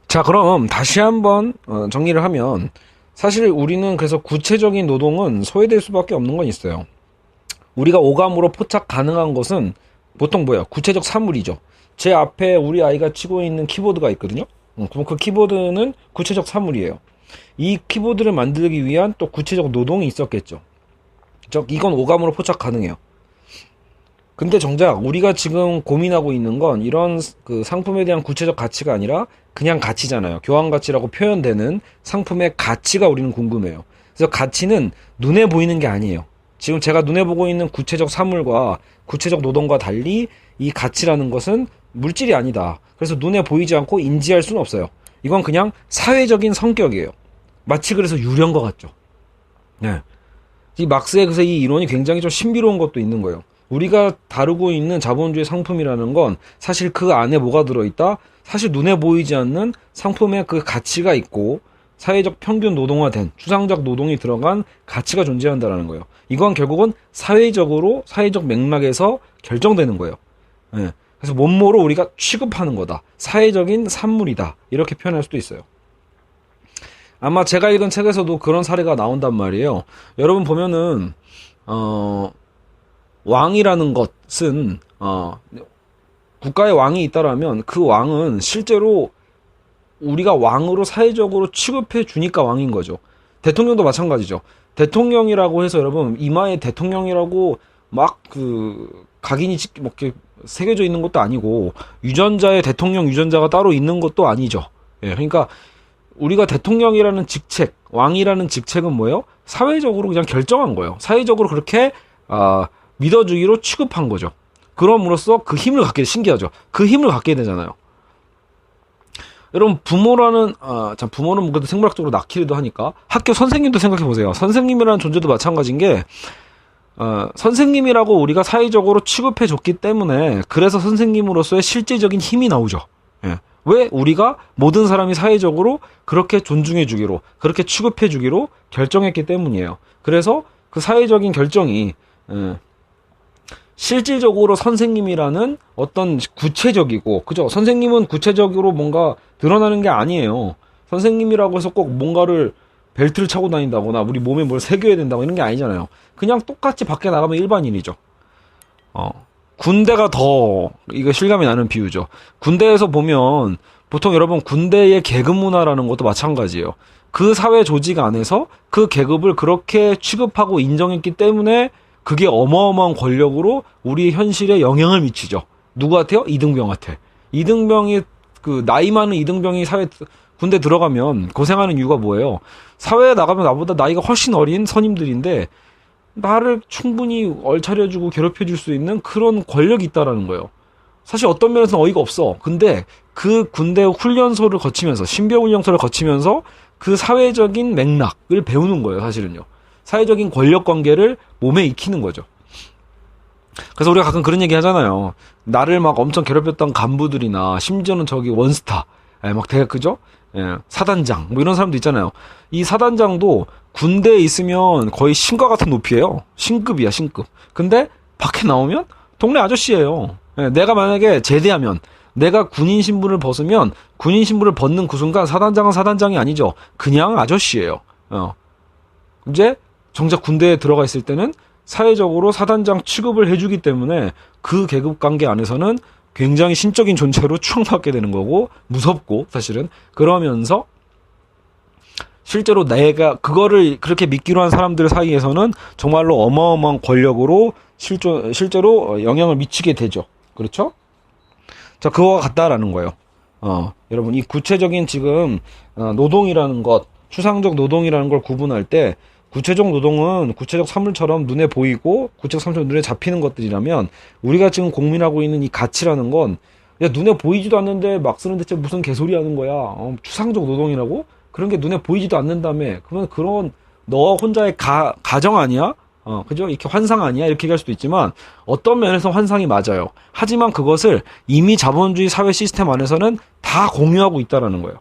자, 그럼 다시 한번 정리를 하면, 사실 우리는 그래서 구체적인 노동은 소외될 수밖에 없는 건 있어요. 우리가 오감으로 포착 가능한 것은 보통 뭐야? 구체적 사물이죠. 제 앞에 우리 아이가 치고 있는 키보드가 있거든요. 그럼 그 키보드는 구체적 사물이에요. 이 키보드를 만들기 위한 또 구체적 노동이 있었겠죠. 이건 오감으로 포착 가능해요. 근데 정작 우리가 지금 고민하고 있는 건 이런 그 상품에 대한 구체적 가치가 아니라 그냥 가치잖아요. 교환 가치라고 표현되는 상품의 가치가 우리는 궁금해요. 그래서 가치는 눈에 보이는 게 아니에요. 지금 제가 눈에 보고 있는 구체적 사물과 구체적 노동과 달리 이 가치라는 것은 물질이 아니다. 그래서 눈에 보이지 않고 인지할 수는 없어요. 이건 그냥 사회적인 성격이에요. 마치 그래서 유령과 같죠. 네. 이 막스의 그래서 이 이론이 굉장히 좀 신비로운 것도 있는 거예요. 우리가 다루고 있는 자본주의 상품이라는 건 사실 그 안에 뭐가 들어있다? 사실 눈에 보이지 않는 상품의 그 가치가 있고 사회적 평균 노동화된 추상적 노동이 들어간 가치가 존재한다는 거예요. 이건 결국은 사회적 맥락에서 결정되는 거예요. 예. 그래서 몸모로 우리가 취급하는 거다. 사회적인 산물이다. 이렇게 표현할 수도 있어요. 아마 제가 읽은 책에서도 그런 사례가 나온단 말이에요. 여러분 보면은 왕이라는 것은 국가의 왕이 있다라면 그 왕은 실제로 우리가 왕으로 사회적으로 취급해 주니까 왕인 거죠. 대통령도 마찬가지죠. 대통령이라고 해서 여러분 이마에 대통령이라고 막 각인이 뭐 이렇게 새겨져 있는 것도 아니고 유전자에 대통령 유전자가 따로 있는 것도 아니죠. 예, 그러니까 우리가 대통령이라는 직책, 왕이라는 직책은 뭐예요? 사회적으로 그냥 결정한 거예요. 사회적으로 그렇게 믿어주기로 취급한 거죠. 그럼으로써 그 힘을 갖게 신기하죠. 그 힘을 갖게 되잖아요. 여러분 부모는 뭐 그래도 생물학적으로 낳기도 하니까 학교 선생님도 생각해 보세요. 선생님이라는 존재도 마찬가지인 게 선생님이라고 우리가 사회적으로 취급해 줬기 때문에 그래서 선생님으로서의 실제적인 힘이 나오죠. 예. 왜 우리가 모든 사람이 사회적으로 그렇게 존중해 주기로 그렇게 취급해 주기로 결정했기 때문이에요. 그래서 그 사회적인 결정이 실질적으로 선생님이라는 어떤 구체적이고, 그죠? 선생님은 구체적으로 뭔가 드러나는 게 아니에요. 선생님이라고 해서 꼭 뭔가를 벨트를 차고 다닌다거나 우리 몸에 뭘 새겨야 된다고 이런 게 아니잖아요. 그냥 똑같이 밖에 나가면 일반인이죠. 군대가 더 이거 실감이 나는 비유죠. 군대에서 보면 보통 여러분 군대의 계급 문화라는 것도 마찬가지예요. 그 사회 조직 안에서 그 계급을 그렇게 취급하고 인정했기 때문에 그게 어마어마한 권력으로 우리 현실에 영향을 미치죠. 누구한테요? 이등병한테. 이등병이 나이 많은 이등병이 군대 들어가면 고생하는 이유가 뭐예요? 사회에 나가면 나보다 나이가 훨씬 어린 선임들인데 나를 충분히 얼차려주고 괴롭혀줄 수 있는 그런 권력이 있다라는 거예요. 사실 어떤 면에서는 어이가 없어. 근데 그 군대 훈련소를 거치면서 신병훈련소를 거치면서 그 사회적인 맥락을 배우는 거예요. 사실은요. 사회적인 권력 관계를 몸에 익히는 거죠. 그래서 우리가 가끔 그런 얘기 하잖아요. 나를 막 엄청 괴롭혔던 간부들이나 심지어는 원스타, 막 그죠? 예, 사단장, 뭐 이런 사람도 있잖아요. 이 사단장도 군대에 있으면 거의 신과 같은 높이에요. 신급이야, 신급. 근데 밖에 나오면 동네 아저씨예요. 예, 내가 만약에 제대하면, 내가 군인 신분을 벗으면 군인 신분을 벗는 그 순간 사단장은 사단장이 아니죠. 그냥 아저씨예요. 이제 정작 군대에 들어가 있을 때는 사회적으로 사단장 취급을 해주기 때문에 그 계급 관계 안에서는 굉장히 신적인 존재로 추앙받게 되는 거고 무섭고 사실은 그러면서 실제로 내가 그거를 그렇게 믿기로 한 사람들 사이에서는 정말로 어마어마한 권력으로 실제로 영향을 미치게 되죠. 그렇죠? 자, 그거와 같다라는 거예요. 여러분 이 구체적인 지금 노동이라는 것 추상적 노동이라는 걸 구분할 때 구체적 노동은 구체적 사물처럼 눈에 보이고 구체적 사물처럼 눈에 잡히는 것들이라면 우리가 지금 고민하고 있는 이 가치라는 건 야, 눈에 보이지도 않는데 막 쓰는 대체 무슨 개소리 하는 거야. 추상적 노동이라고? 그런 게 눈에 보이지도 않는다며. 그러면 그런 너 혼자의 가정 아니야? 그죠? 이렇게 환상 아니야? 이렇게 얘기할 수도 있지만 어떤 면에서 환상이 맞아요. 하지만 그것을 이미 자본주의 사회 시스템 안에서는 다 공유하고 있다라는 거예요.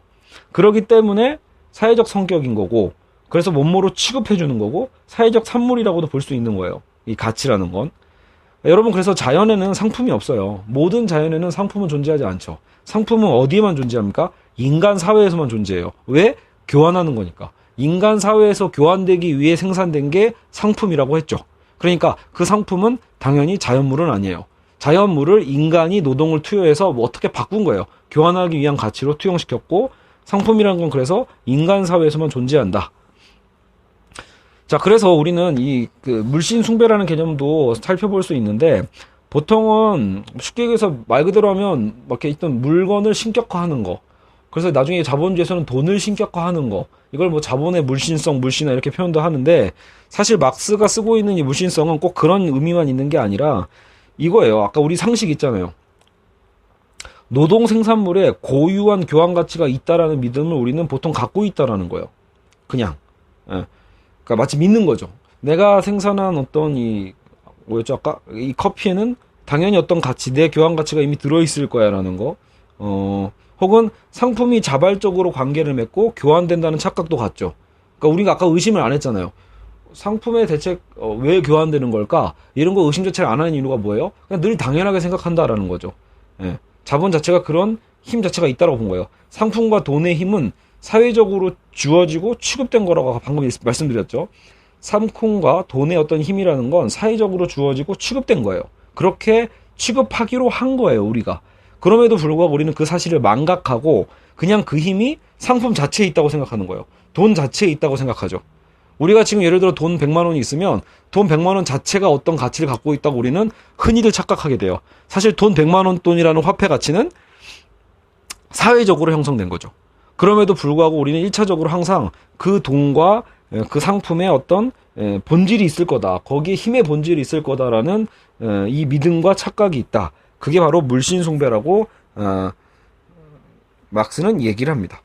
그렇기 때문에 사회적 성격인 거고 그래서 몸모로 취급해 주는 거고 사회적 산물이라고도 볼 수 있는 거예요. 이 가치라는 건. 여러분 그래서 자연에는 상품이 없어요. 모든 자연에는 상품은 존재하지 않죠. 상품은 어디에만 존재합니까? 인간 사회에서만 존재해요. 왜? 교환하는 거니까. 인간 사회에서 교환되기 위해 생산된 게 상품이라고 했죠. 그러니까 그 상품은 당연히 자연물은 아니에요. 자연물을 인간이 노동을 투여해서 뭐 어떻게 바꾼 거예요. 교환하기 위한 가치로 투영시켰고 상품이라는 건 그래서 인간 사회에서만 존재한다. 자, 그래서 우리는 그 물씬 숭배라는 개념도 살펴볼 수 있는데 보통은 쉽게 얘기해서 말 그대로 하면 막 이렇게 있던 물건을 신격화하는 거. 그래서 나중에 자본주의에서는 돈을 신격화하는 거. 이걸 뭐 자본의 물신성, 물신화 이렇게 표현도 하는데 사실 막스가 쓰고 있는 이 물신성은 꼭 그런 의미만 있는 게 아니라 이거예요. 아까 우리 상식 있잖아요. 노동 생산물에 고유한 교환 가치가 있다라는 믿음을 우리는 보통 갖고 있다라는 거예요. 그냥. 예. 그러니까 마치 믿는 거죠. 내가 생산한 어떤 뭐였죠 아까? 이 커피에는 당연히 어떤 가치, 내 교환 가치가 이미 들어있을 거야라는 거. 혹은 상품이 자발적으로 관계를 맺고 교환된다는 착각도 같죠. 그러니까 우리가 아까 의심을 안 했잖아요. 상품의 대체 왜 교환되는 걸까? 이런 거 의심 자체를 안 하는 이유가 뭐예요? 그냥 늘 당연하게 생각한다라는 거죠. 예. 자본 자체가 그런 힘 자체가 있다고 본 거예요. 상품과 돈의 힘은 사회적으로 주어지고 취급된 거라고 방금 말씀드렸죠. 상품과 돈의 어떤 힘이라는 건 사회적으로 주어지고 취급된 거예요. 그렇게 취급하기로 한 거예요, 우리가. 그럼에도 불구하고 우리는 그 사실을 망각하고 그냥 그 힘이 상품 자체에 있다고 생각하는 거예요. 돈 자체에 있다고 생각하죠. 우리가 지금 예를 들어 돈 100만 원이 있으면 돈 100만 원 자체가 어떤 가치를 갖고 있다고 우리는 흔히들 착각하게 돼요. 사실 돈 100만 원 돈이라는 화폐 가치는 사회적으로 형성된 거죠. 그럼에도 불구하고 우리는 1차적으로 항상 그 돈과 그 상품의 어떤 본질이 있을 거다. 거기에 힘의 본질이 있을 거다라는 이 믿음과 착각이 있다. 그게 바로 물신숭배라고 막스는 얘기를 합니다.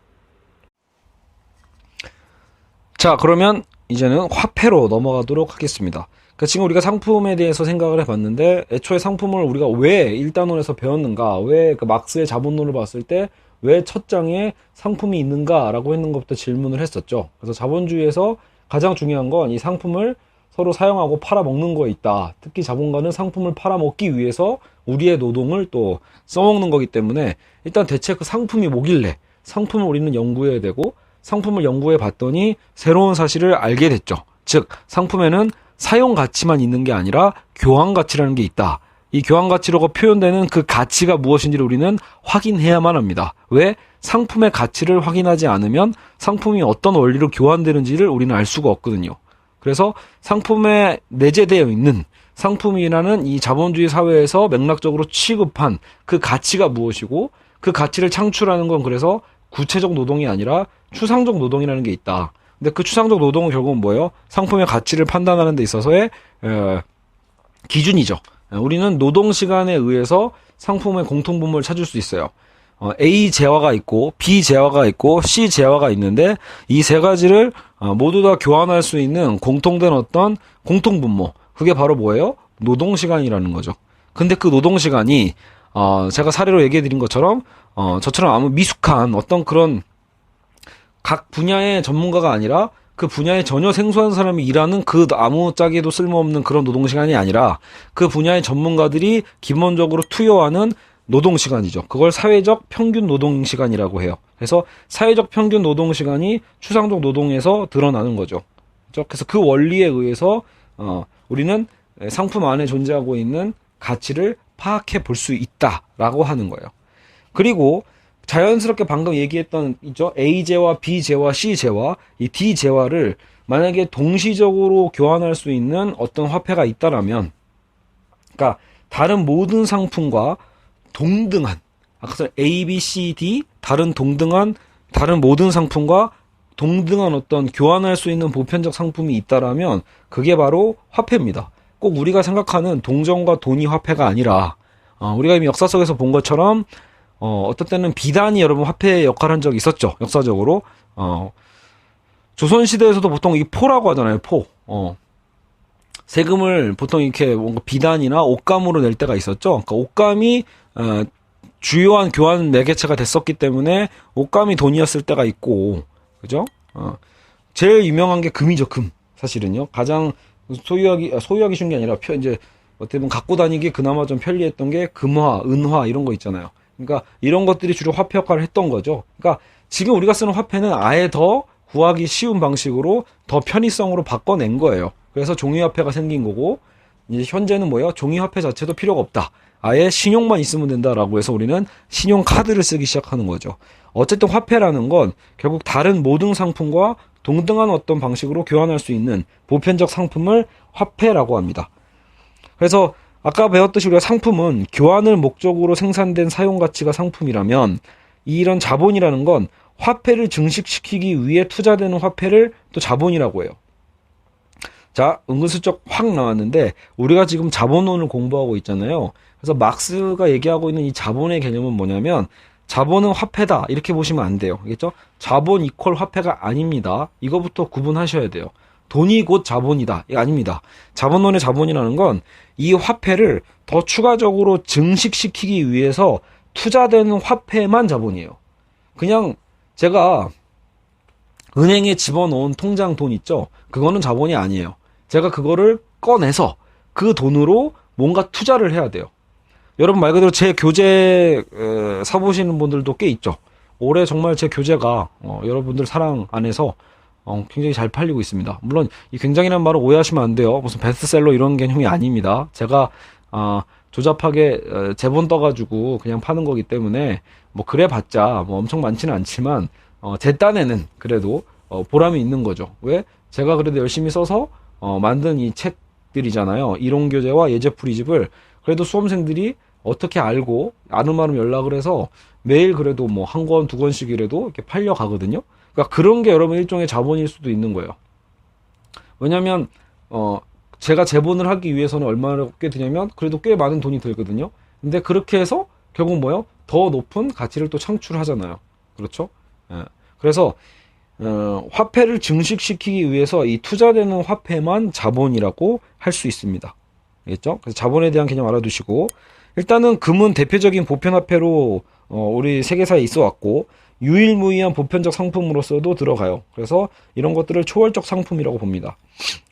자, 그러면 이제는 화폐로 넘어가도록 하겠습니다. 그러니까 지금 우리가 상품에 대해서 생각을 해봤는데 애초에 상품을 우리가 왜 1단원에서 배웠는가, 왜 그 막스의 자본론을 봤을 때 왜 첫 장에 상품이 있는가라고 했는 것부터 질문을 했었죠. 그래서 자본주의에서 가장 중요한 건 이 상품을 서로 사용하고 팔아먹는 거에 있다. 특히 자본가는 상품을 팔아먹기 위해서 우리의 노동을 또 써먹는 거기 때문에 일단 대체 그 상품이 뭐길래 상품을 우리는 연구해야 되고 상품을 연구해 봤더니 새로운 사실을 알게 됐죠. 즉 상품에는 사용 가치만 있는 게 아니라 교환 가치라는 게 있다. 이 교환 가치라고 표현되는 그 가치가 무엇인지를 우리는 확인해야만 합니다. 왜? 상품의 가치를 확인하지 않으면 상품이 어떤 원리로 교환되는지를 우리는 알 수가 없거든요. 그래서 상품에 내재되어 있는 상품이라는 이 자본주의 사회에서 맥락적으로 취급한 그 가치가 무엇이고 그 가치를 창출하는 건 그래서 구체적 노동이 아니라 추상적 노동이라는 게 있다. 근데 그 추상적 노동은 결국은 뭐예요? 상품의 가치를 판단하는 데 있어서의 기준이죠. 우리는 노동 시간에 의해서 상품의 공통분모를 찾을 수 있어요. A 재화가 있고 B 재화가 있고 C 재화가 있는데 이 세 가지를 모두 다 교환할 수 있는 공통된 어떤 공통분모, 그게 바로 뭐예요? 노동 시간이라는 거죠. 근데 그 노동 시간이 제가 사례로 얘기해 드린 것처럼 저처럼 아무 미숙한 어떤 그런 각 분야의 전문가가 아니라 그 분야에 전혀 생소한 사람이 일하는 그 아무짝에도 쓸모없는 그런 노동시간이 아니라 그 분야의 전문가들이 기본적으로 투여하는 노동시간이죠. 그걸 사회적 평균 노동시간이라고 해요. 그래서 사회적 평균 노동시간이 추상적 노동에서 드러나는 거죠. 그래서 그 원리에 의해서 우리는 상품 안에 존재하고 있는 가치를 파악해 볼 수 있다라고 하는 거예요. 그리고 자연스럽게 방금 얘기했던 있죠. A 재화, B 재화, C 재화, 이 D 재화를 만약에 동시적으로 교환할 수 있는 어떤 화폐가 있다라면, 그러니까 다른 모든 상품과 동등한, 아까 A, B, C, D 다른 동등한 다른 모든 상품과 동등한 어떤 교환할 수 있는 보편적 상품이 있다라면 그게 바로 화폐입니다. 꼭 우리가 생각하는 동전과 돈이 화폐가 아니라 우리가 이미 역사 속에서 본 것처럼 어떤 때는 비단이 여러분 화폐의 역할을 한 적이 있었죠. 역사적으로. 조선시대에서도 보통 이 포라고 하잖아요. 포. 세금을 보통 이렇게 뭔가 비단이나 옷감으로 낼 때가 있었죠. 그러니까 옷감이 주요한 교환 매개체가 됐었기 때문에 옷감이 돈이었을 때가 있고, 그죠? 제일 유명한 게 금이죠. 금. 사실은요. 가장 소유하기 쉬운 게 아니라 이제 어떻게 보면 갖고 다니기 그나마 좀 편리했던 게 금화, 은화 이런 거 있잖아요. 그러니까 이런 것들이 주로 화폐 역할을 했던 거죠. 그러니까 지금 우리가 쓰는 화폐는 아예 더 구하기 쉬운 방식으로 더 편의성으로 바꿔낸 거예요. 그래서 종이화폐가 생긴 거고, 이제 현재는 뭐예요? 종이화폐 자체도 필요가 없다. 아예 신용만 있으면 된다라고 해서 우리는 신용카드를 쓰기 시작하는 거죠. 어쨌든 화폐라는 건 결국 다른 모든 상품과 동등한 어떤 방식으로 교환할 수 있는 보편적 상품을 화폐라고 합니다. 그래서 아까 배웠듯이 우리가 상품은 교환을 목적으로 생산된 사용가치가 상품이라면 이런 자본이라는 건 화폐를 증식시키기 위해 투자되는 화폐를 또 자본이라고 해요. 자, 은근슬쩍 확 나왔는데 우리가 지금 자본론을 공부하고 있잖아요. 그래서 막스가 얘기하고 있는 이 자본의 개념은 뭐냐면 자본은 화폐다 이렇게 보시면 안 돼요. 알겠죠? 자본 이퀄 화폐가 아닙니다. 이거부터 구분하셔야 돼요. 돈이 곧 자본이다. 이거 아닙니다. 자본론의 자본이라는 건 이 화폐를 더 추가적으로 증식시키기 위해서 투자되는 화폐만 자본이에요. 그냥 제가 은행에 집어넣은 통장 돈 있죠? 그거는 자본이 아니에요. 제가 그거를 꺼내서 그 돈으로 뭔가 투자를 해야 돼요. 여러분 말 그대로 제 교재 사보시는 분들도 꽤 있죠. 올해 정말 제 교재가 여러분들 사랑 안에서 굉장히 잘 팔리고 있습니다. 물론 이 굉장히란 말을 오해하시면 안 돼요. 무슨 베스트셀러 이런 개념이 아닙니다. 제가 조잡하게 제본 떠가지고 그냥 파는 거기 때문에 뭐 그래봤자 뭐 엄청 많지는 않지만 제 딴에는 그래도 보람이 있는 거죠. 왜? 제가 그래도 열심히 써서 만든 이 책들이잖아요. 이론교재와 예제풀이집을 그래도 수험생들이 어떻게 알고 아름아름 연락을 해서 매일 그래도 뭐 한 권, 두 권씩이라도 이렇게 팔려가거든요. 그러니까 그런 게 여러분 일종의 자본일 수도 있는 거예요. 왜냐면 제가 재본을 하기 위해서는 얼마나 꽤 드냐면 그래도 꽤 많은 돈이 들거든요. 근데 그렇게 해서 결국 뭐요? 더 높은 가치를 또 창출하잖아요. 그렇죠? 예. 그래서 화폐를 증식시키기 위해서 이 투자되는 화폐만 자본이라고 할 수 있습니다. 알겠죠? 그래서 자본에 대한 개념 알아두시고 일단은 금은 대표적인 보편화폐로 우리 세계사에 있어 왔고 유일무이한 보편적 상품으로서도 들어가요. 그래서 이런 것들을 초월적 상품이라고 봅니다.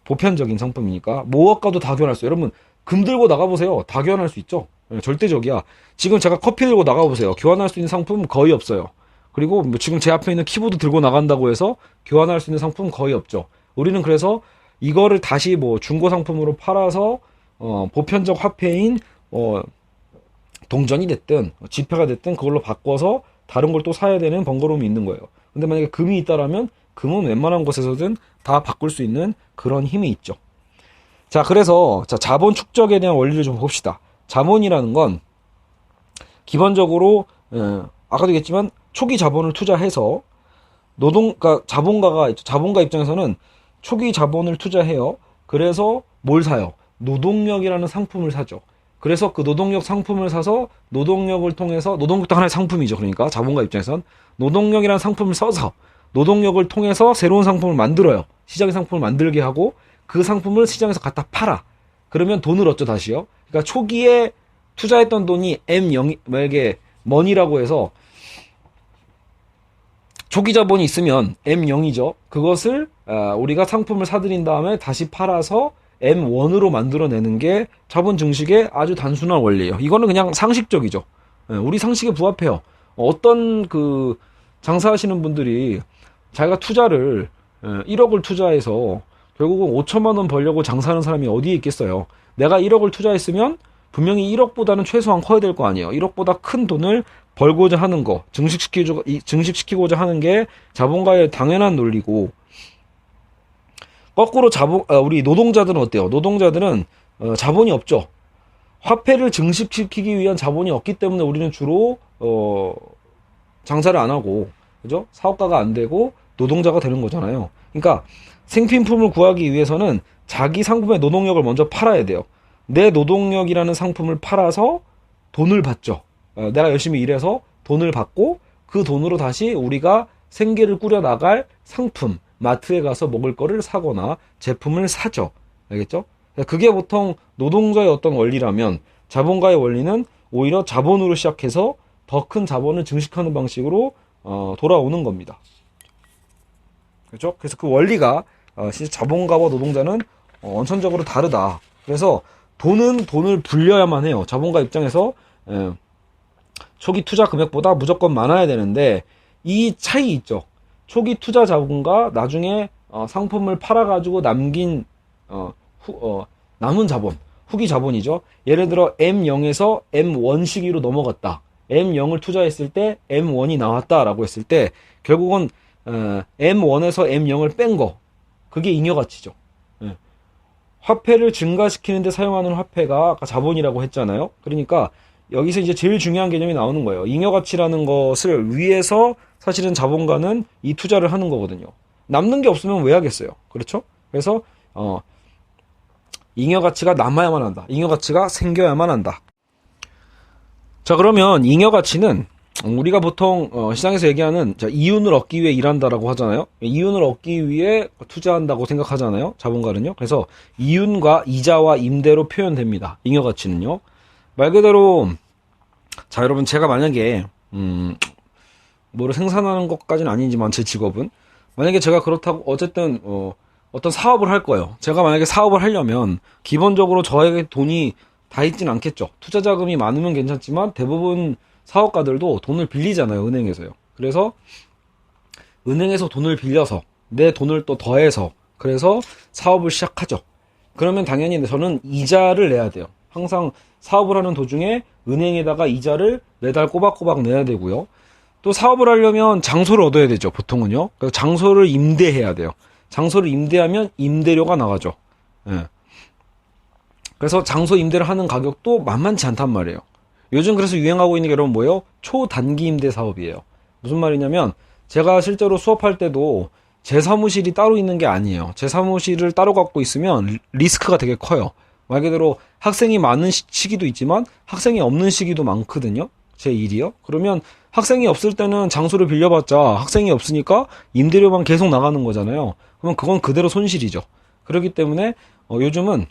보편적인 상품이니까 무엇과도 다 교환할 수 있어요. 여러분 금 들고 나가보세요. 다 교환할 수 있죠. 절대적이야. 지금 제가 커피 들고 나가보세요. 교환할 수 있는 상품 거의 없어요. 그리고 뭐 지금 제 앞에 있는 키보드 들고 나간다고 해서 교환할 수 있는 상품 거의 없죠. 우리는 그래서 이거를 다시 뭐 중고 상품으로 팔아서 보편적 화폐인 동전이 됐든 지폐가 됐든 그걸로 바꿔서 다른 걸 또 사야 되는 번거로움이 있는 거예요. 근데 만약에 금이 있다라면 금은 웬만한 곳에서든 다 바꿀 수 있는 그런 힘이 있죠. 자, 그래서 자본 축적에 대한 원리를 좀 봅시다. 자본이라는 건 기본적으로 아까도 얘기했지만 초기 자본을 투자해서 그러니까 자본가 입장에서는 초기 자본을 투자해요. 그래서 뭘 사요? 노동력이라는 상품을 사죠. 그래서 그 노동력 상품을 사서 노동력을 통해서 노동력도 하나의 상품이죠. 그러니까 자본가 입장에선 노동력이라는 상품을 써서 노동력을 통해서 새로운 상품을 만들어요. 시장의 상품을 만들게 하고 그 상품을 시장에서 갖다 팔아. 그러면 돈을 얻죠, 다시요. 그러니까 초기에 투자했던 돈이 M0, 만약에 머니라고 해서 초기 자본이 있으면 M0이죠. 그것을 우리가 상품을 사들인 다음에 다시 팔아서 M1으로 만들어내는 게 자본 증식의 아주 단순한 원리예요. 이거는 그냥 상식적이죠. 우리 상식에 부합해요. 어떤 그 장사하시는 분들이 자기가 투자를 1억을 투자해서 결국은 5천만 원 벌려고 장사하는 사람이 어디에 있겠어요. 내가 1억을 투자했으면 분명히 1억보다는 최소한 커야 될 거 아니에요. 1억보다 큰 돈을 벌고자 하는 거, 증식시키고자 하는 게 자본가의 당연한 논리고, 거꾸로 우리 노동자들은 어때요? 노동자들은 자본이 없죠. 화폐를 증식시키기 위한 자본이 없기 때문에 우리는 주로 장사를 안 하고, 그죠? 사업가가 안 되고 노동자가 되는 거잖아요. 그러니까 생필품을 구하기 위해서는 자기 상품의 노동력을 먼저 팔아야 돼요. 내 노동력이라는 상품을 팔아서 돈을 받죠. 내가 열심히 일해서 돈을 받고 그 돈으로 다시 우리가 생계를 꾸려 나갈 상품, 마트에 가서 먹을 거를 사거나 제품을 사죠. 알겠죠? 그게 보통 노동자의 어떤 원리라면 자본가의 원리는 오히려 자본으로 시작해서 더 큰 자본을 증식하는 방식으로 돌아오는 겁니다. 그렇죠? 그래서 그 원리가 진짜 자본가와 노동자는 원천적으로 다르다. 그래서 돈을 불려야만 해요. 자본가 입장에서 초기 투자 금액보다 무조건 많아야 되는데 이 차이 있죠. 초기 투자 자본과 나중에 상품을 팔아가지고 남긴 남은 자본, 후기 자본이죠. 예를 들어 M0에서 M1 시기로 넘어갔다. M0을 투자했을 때 M1이 나왔다라고 했을 때 결국은 M1에서 M0을 뺀 거, 그게 잉여가치죠. 화폐를 증가시키는데 사용하는 화폐가 아까 자본이라고 했잖아요. 그러니까 여기서 이제 제일 중요한 개념이 나오는 거예요. 잉여가치라는 것을 위해서 사실은 자본가는 이 투자를 하는 거거든요. 남는 게 없으면 왜 하겠어요? 그렇죠? 그래서 잉여가치가 남아야만 한다. 잉여가치가 생겨야만 한다. 자, 그러면 잉여가치는 우리가 보통 시장에서 얘기하는 이윤을 얻기 위해 일한다라고 하잖아요. 이윤을 얻기 위해 투자한다고 생각하잖아요. 자본가는요. 그래서 이윤과 이자와 임대로 표현됩니다. 잉여가치는요. 말 그대로 자, 여러분, 제가 만약에 뭐를 생산하는 것까지는 아니지만 제 직업은 만약에 제가 그렇다고 어쨌든 어떤 사업을 할 거예요. 제가 만약에 사업을 하려면 기본적으로 저에게 돈이 다 있진 않겠죠. 투자 자금이 많으면 괜찮지만 대부분 사업가들도 돈을 빌리잖아요. 은행에서요. 그래서 은행에서 돈을 빌려서 내 돈을 또 더해서 그래서 사업을 시작하죠. 그러면 당연히 저는 이자를 내야 돼요. 항상 사업을 하는 도중에 은행에다가 이자를 매달 꼬박꼬박 내야 되고요. 또 사업을 하려면 장소를 얻어야 되죠. 보통은요. 그래서 장소를 임대해야 돼요. 장소를 임대하면 임대료가 나가죠. 예. 그래서 장소 임대를 하는 가격도 만만치 않단 말이에요. 요즘 그래서 유행하고 있는 게 여러분 뭐예요? 초단기 임대 사업이에요. 무슨 말이냐면 제가 실제로 수업할 때도 제 사무실이 따로 있는 게 아니에요. 제 사무실을 따로 갖고 있으면 리스크가 되게 커요. 말 그대로 학생이 많은 시기도 있지만 학생이 없는 시기도 많거든요. 제 일이요. 그러면 학생이 없을 때는 장소를 빌려봤자 학생이 없으니까 임대료만 계속 나가는 거잖아요. 그러면 그건 그대로 손실이죠. 그렇기 때문에 요즘은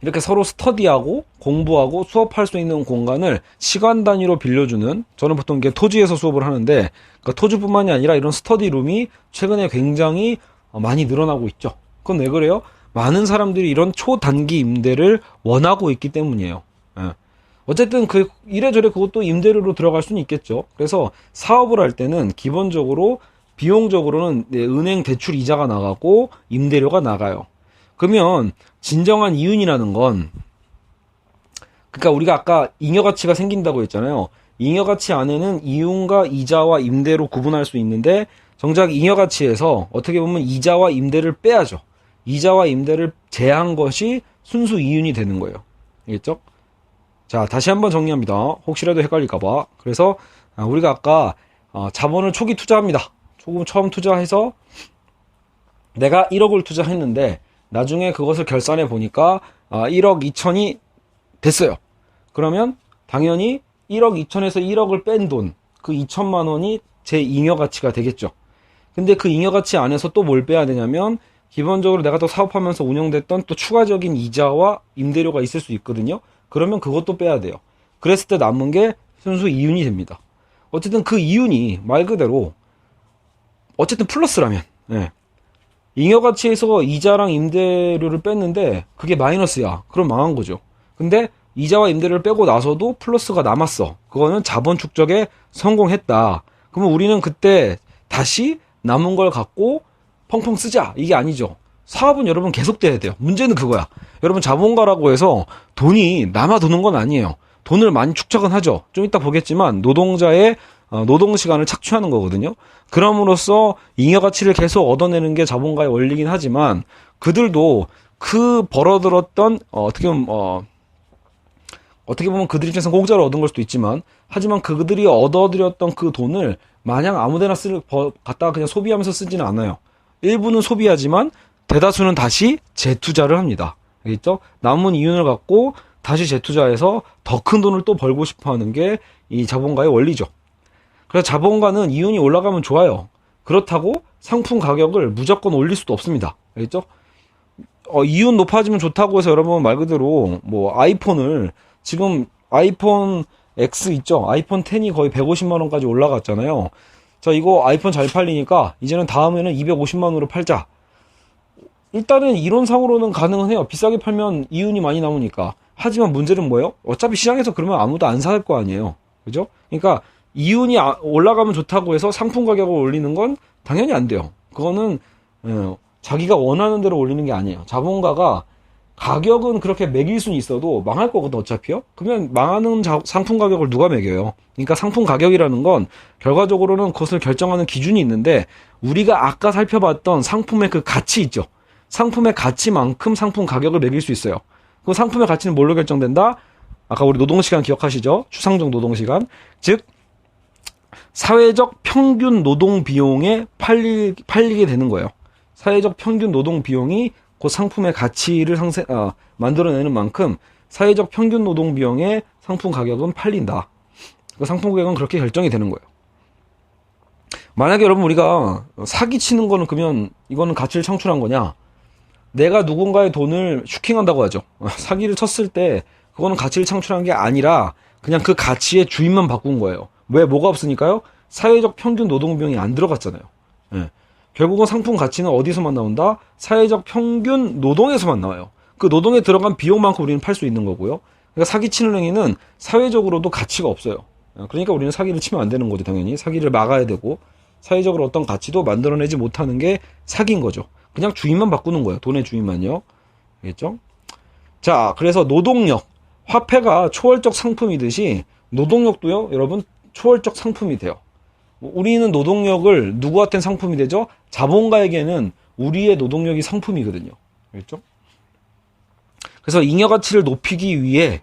이렇게 서로 스터디하고 공부하고 수업할 수 있는 공간을 시간 단위로 빌려주는, 저는 보통 이게 토지에서 수업을 하는데 그러니까 토지뿐만이 아니라 이런 스터디룸이 최근에 굉장히 많이 늘어나고 있죠. 그건 왜 그래요? 많은 사람들이 이런 초단기 임대를 원하고 있기 때문이에요. 예. 어쨌든 이래저래 그것도 임대료로 들어갈 수는 있겠죠. 그래서 사업을 할 때는 기본적으로 비용적으로는 은행 대출 이자가 나가고 임대료가 나가요. 그러면 진정한 이윤이라는 건, 그러니까 우리가 아까 잉여가치가 생긴다고 했잖아요. 잉여가치 안에는 이윤과 이자와 임대로 구분할 수 있는데 정작 잉여가치에서 어떻게 보면 이자와 임대를 빼야죠. 이자와 임대를 제한 것이 순수 이윤이 되는 거예요. 알겠죠? 자, 다시 한번 정리합니다. 혹시라도 헷갈릴까봐. 그래서 우리가 아까 자본을 초기 투자합니다. 처음 투자해서 내가 1억을 투자했는데 나중에 그것을 결산해 보니까 1억 2천이 됐어요. 그러면 당연히 1억 2천에서 1억을 뺀 돈, 그 2천만 원이 제 잉여가치가 되겠죠. 근데 그 잉여가치 안에서 또 뭘 빼야 되냐면 기본적으로 내가 또 사업하면서 운영됐던 또 추가적인 이자와 임대료가 있을 수 있거든요. 그러면 그것도 빼야 돼요. 그랬을 때 남은 게 순수 이윤이 됩니다. 어쨌든 그 이윤이 말 그대로 어쨌든 플러스라면, 예. 잉여가치에서 이자랑 임대료를 뺐는데 그게 마이너스야. 그럼 망한 거죠. 근데 이자와 임대료를 빼고 나서도 플러스가 남았어. 그거는 자본 축적에 성공했다. 그러면 우리는 그때 다시 남은 걸 갖고 펑펑 쓰자. 이게 아니죠. 사업은 여러분 계속돼야 돼요. 문제는 그거야. 여러분 자본가라고 해서 돈이 남아도는 건 아니에요. 돈을 많이 축적은 하죠. 좀 이따 보겠지만 노동자의 노동 시간을 착취하는 거거든요. 그럼으로써 잉여가치를 계속 얻어내는 게 자본가의 원리긴 하지만 그들도 그 벌어들었던 어떻게 보면 그들 입장에서 공짜로 얻은 걸 수도 있지만 하지만 그들이 얻어들였던 그 돈을 마냥 아무데나 갖다가 그냥 소비하면서 쓰지는 않아요. 일부는 소비하지만 대다수는 다시 재투자를 합니다. 알겠죠? 남은 이윤을 갖고 다시 재투자해서 더 큰 돈을 또 벌고 싶어 하는 게 이 자본가의 원리죠. 그래서 자본가는 이윤이 올라가면 좋아요. 그렇다고 상품 가격을 무조건 올릴 수도 없습니다. 알겠죠? 이윤 높아지면 좋다고 해서 여러분 말 그대로 뭐 아이폰을 지금 아이폰 X 있죠? 아이폰 10이 거의 150만 원까지 올라갔잖아요. 자, 이거 아이폰 잘 팔리니까 이제는 다음에는 250만 원으로 팔자. 일단은 이론상으로는 가능은 해요. 비싸게 팔면 이윤이 많이 남으니까. 하지만 문제는 뭐예요? 어차피 시장에서 그러면 아무도 안 살 거 아니에요. 그죠? 그러니까 이윤이 올라가면 좋다고 해서 상품 가격을 올리는 건 당연히 안 돼요. 그거는 자기가 원하는 대로 올리는 게 아니에요. 자본가가 가격은 그렇게 매길 수는 있어도 망할 거거든 어차피요. 그러면 망하는 상품 가격을 누가 매겨요? 그러니까 상품 가격이라는 건 결과적으로는 그것을 결정하는 기준이 있는데 우리가 아까 살펴봤던 상품의 그 가치 있죠. 상품의 가치만큼 상품 가격을 매길 수 있어요. 그 상품의 가치는 뭘로 결정된다? 아까 우리 노동시간 기억하시죠? 추상적 노동시간. 즉 사회적 평균 노동 비용에 팔리게 되는 거예요. 사회적 평균 노동 비용이 그 상품의 가치를 만들어내는 만큼 사회적 평균 노동 비용의 상품 가격은 팔린다. 그 상품 가격은 그렇게 결정이 되는 거예요. 만약에 여러분 우리가 사기 치는 거는 그러면 이거는 가치를 창출한 거냐? 내가 누군가의 돈을 슈킹한다고 하죠. 사기를 쳤을 때 그거는 가치를 창출한 게 아니라 그냥 그 가치의 주인만 바꾼 거예요. 왜? 뭐가 없으니까요? 사회적 평균 노동 비용이 안 들어갔잖아요. 예. 결국은 상품 가치는 어디서만 나온다? 사회적 평균 노동에서만 나와요. 그 노동에 들어간 비용만큼 우리는 팔 수 있는 거고요. 그러니까 사기치는 행위는 사회적으로도 가치가 없어요. 그러니까 우리는 사기를 치면 안 되는 거죠, 당연히. 사기를 막아야 되고 사회적으로 어떤 가치도 만들어내지 못하는 게 사기인 거죠. 그냥 주인만 바꾸는 거예요. 돈의 주인만요. 알겠죠? 자, 그래서 노동력. 화폐가 초월적 상품이듯이 노동력도요, 여러분, 초월적 상품이 돼요. 우리는 노동력을 누구한테는 상품이 되죠? 자본가에게는 우리의 노동력이 상품이거든요. 알겠죠? 그래서 잉여 가치를 높이기 위해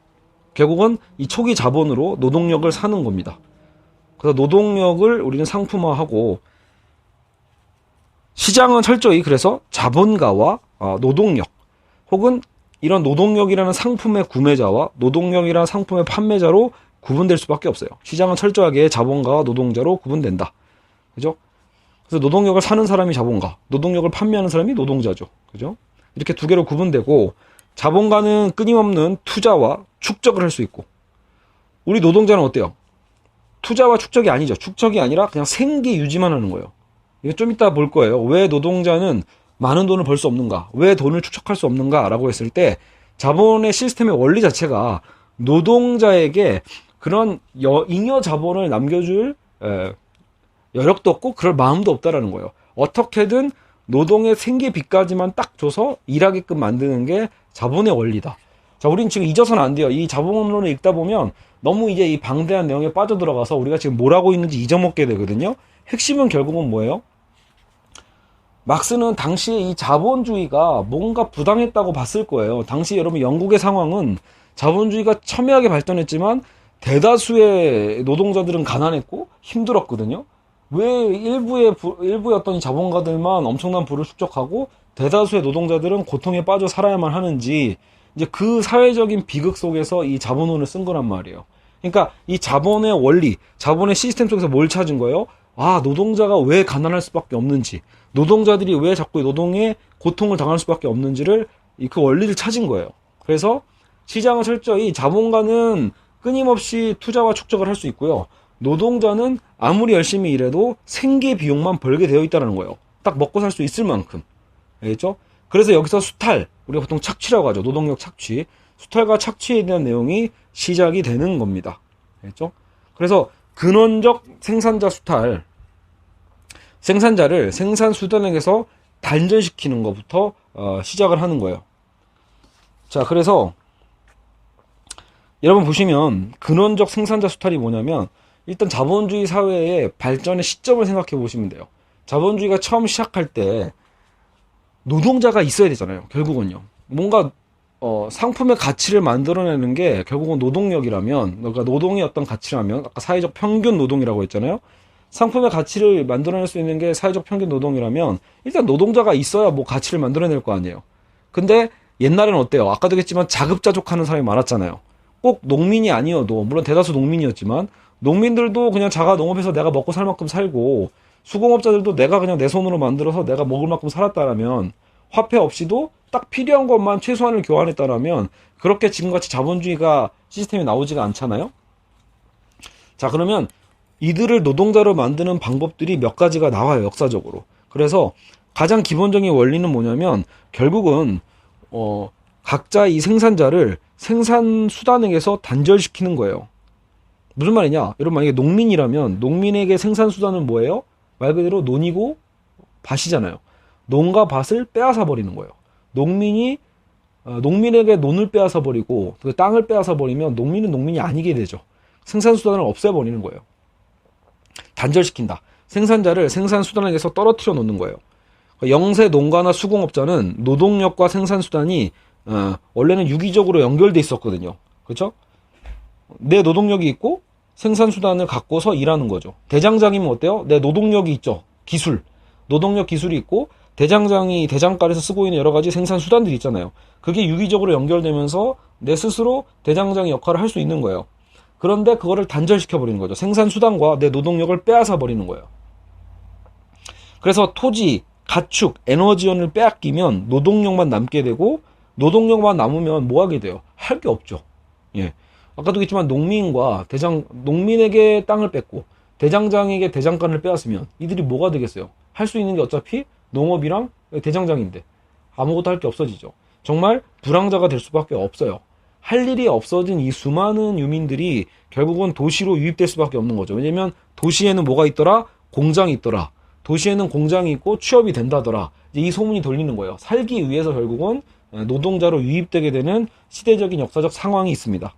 결국은 이 초기 자본으로 노동력을 사는 겁니다. 그래서 노동력을 우리는 상품화하고 시장은 철저히 그래서 자본가와 노동력 혹은 이런 노동력이라는 상품의 구매자와 노동력이라는 상품의 판매자로 구분될 수밖에 없어요. 시장은 철저하게 자본가와 노동자로 구분된다. 그죠? 그래서 노동력을 사는 사람이 자본가, 노동력을 판매하는 사람이 노동자죠. 그죠? 이렇게 두 개로 구분되고 자본가는 끊임없는 투자와 축적을 할 수 있고 우리 노동자는 어때요? 투자와 축적이 아니죠. 축적이 아니라 그냥 생계 유지만 하는 거예요. 이거 좀 이따 볼 거예요. 왜 노동자는 많은 돈을 벌 수 없는가? 왜 돈을 축적할 수 없는가? 라고 했을 때 자본의 시스템의 원리 자체가 노동자에게 그런 잉여 자본을 남겨줄 여력도 없고 그럴 마음도 없다라는 거예요. 어떻게든 노동의 생계비까지만 딱 줘서 일하게끔 만드는 게 자본의 원리다. 자, 우린 지금 잊어서는 안 돼요. 이 자본론을 읽다 보면 너무 이제 이 방대한 내용에 빠져들어가서 우리가 지금 뭘 하고 있는지 잊어먹게 되거든요. 핵심은 결국은 뭐예요? 막스는 당시에 이 자본주의가 뭔가 부당했다고 봤을 거예요. 당시 여러분 영국의 상황은 자본주의가 첨예하게 발전했지만 대다수의 노동자들은 가난했고 힘들었거든요. 왜 일부의 어떤 이 자본가들만 엄청난 부를 축적하고 대다수의 노동자들은 고통에 빠져 살아야만 하는지 이제 그 사회적인 비극 속에서 이 자본론을 쓴 거란 말이에요. 그러니까 이 자본의 원리, 자본의 시스템 속에서 뭘 찾은 거예요? 노동자가 왜 가난할 수밖에 없는지, 노동자들이 왜 자꾸 노동에 고통을 당할 수밖에 없는지를 그 원리를 찾은 거예요. 그래서 시장은 철저히 자본가는 끊임없이 투자와 축적을 할 수 있고요. 노동자는 아무리 열심히 일해도 생계 비용만 벌게 되어 있다는 거예요. 딱 먹고 살 수 있을 만큼. 알겠죠? 그래서 여기서 수탈, 우리가 보통 착취라고 하죠. 노동력 착취. 수탈과 착취에 대한 내용이 시작이 되는 겁니다. 알겠죠? 그래서 근원적 생산자 수탈, 생산자를 생산 수단에서 단절시키는 것부터 시작을 하는 거예요. 자, 그래서 여러분 보시면 근원적 생산자 수탈이 뭐냐면 일단 자본주의 사회의 발전의 시점을 생각해 보시면 돼요. 자본주의가 처음 시작할 때 노동자가 있어야 되잖아요. 결국은요. 뭔가 상품의 가치를 만들어내는 게 결국은 노동력이라면, 그러니까 노동의 어떤 가치라면 아까 사회적 평균 노동이라고 했잖아요. 상품의 가치를 만들어낼 수 있는 게 사회적 평균 노동이라면 일단 노동자가 있어야 뭐 가치를 만들어낼 거 아니에요. 근데 옛날에는 어때요? 아까도 했지만 자급자족하는 사람이 많았잖아요. 꼭 농민이 아니어도, 물론 대다수 농민이었지만 농민들도 그냥 자가 농업해서 내가 먹고 살 만큼 살고, 수공업자들도 내가 그냥 내 손으로 만들어서 내가 먹을 만큼 살았다라면, 화폐 없이도 딱 필요한 것만 최소한을 교환했다라면 그렇게 지금같이 자본주의가 시스템이 나오지가 않잖아요. 자, 그러면 이들을 노동자로 만드는 방법들이 몇 가지가 나와요, 역사적으로. 그래서 가장 기본적인 원리는 뭐냐면 결국은 각자 이 생산자를 생산 수단에게서 단절시키는 거예요. 무슨 말이냐? 여러분, 만약에 농민이라면 농민에게 생산 수단은 뭐예요? 말 그대로 논이고 밭이잖아요. 논과 밭을 빼앗아 버리는 거예요. 농민에게 논을 빼앗아 버리고 그 땅을 빼앗아 버리면 농민은 농민이 아니게 되죠. 생산 수단을 없애버리는 거예요. 단절시킨다. 생산자를 생산 수단에게서 떨어뜨려 놓는 거예요. 영세 농가나 수공업자는 노동력과 생산 수단이 원래는 유기적으로 연결돼 있었거든요. 그렇죠? 내 노동력이 있고 생산 수단을 갖고서 일하는 거죠. 대장장이면 어때요? 내 노동력이 있죠. 기술. 노동력 기술이 있고 대장장이 대장간에서 쓰고 있는 여러 가지 생산 수단들이 있잖아요. 그게 유기적으로 연결되면서 내 스스로 대장장이 역할을 할 수 있는 거예요. 그런데 그거를 단절시켜 버리는 거죠. 생산 수단과 내 노동력을 빼앗아 버리는 거예요. 그래서 토지, 가축, 에너지원을 빼앗기면 노동력만 남게 되고, 노동력만 남으면 뭐 하게 돼요? 할 게 없죠. 예. 아까도 했지만 농민에게 땅을 뺏고 대장장에게 대장간을 빼앗으면 이들이 뭐가 되겠어요? 할 수 있는 게 어차피 농업이랑 대장장인데 아무것도 할 게 없어지죠. 정말 불황자가 될 수밖에 없어요. 할 일이 없어진 이 수많은 유민들이 결국은 도시로 유입될 수밖에 없는 거죠. 왜냐면 도시에는 뭐가 있더라? 공장이 있더라. 도시에는 공장이 있고 취업이 된다더라. 이제 이 소문이 돌리는 거예요. 살기 위해서 결국은 노동자로 유입되게 되는 시대적인 역사적 상황이 있습니다.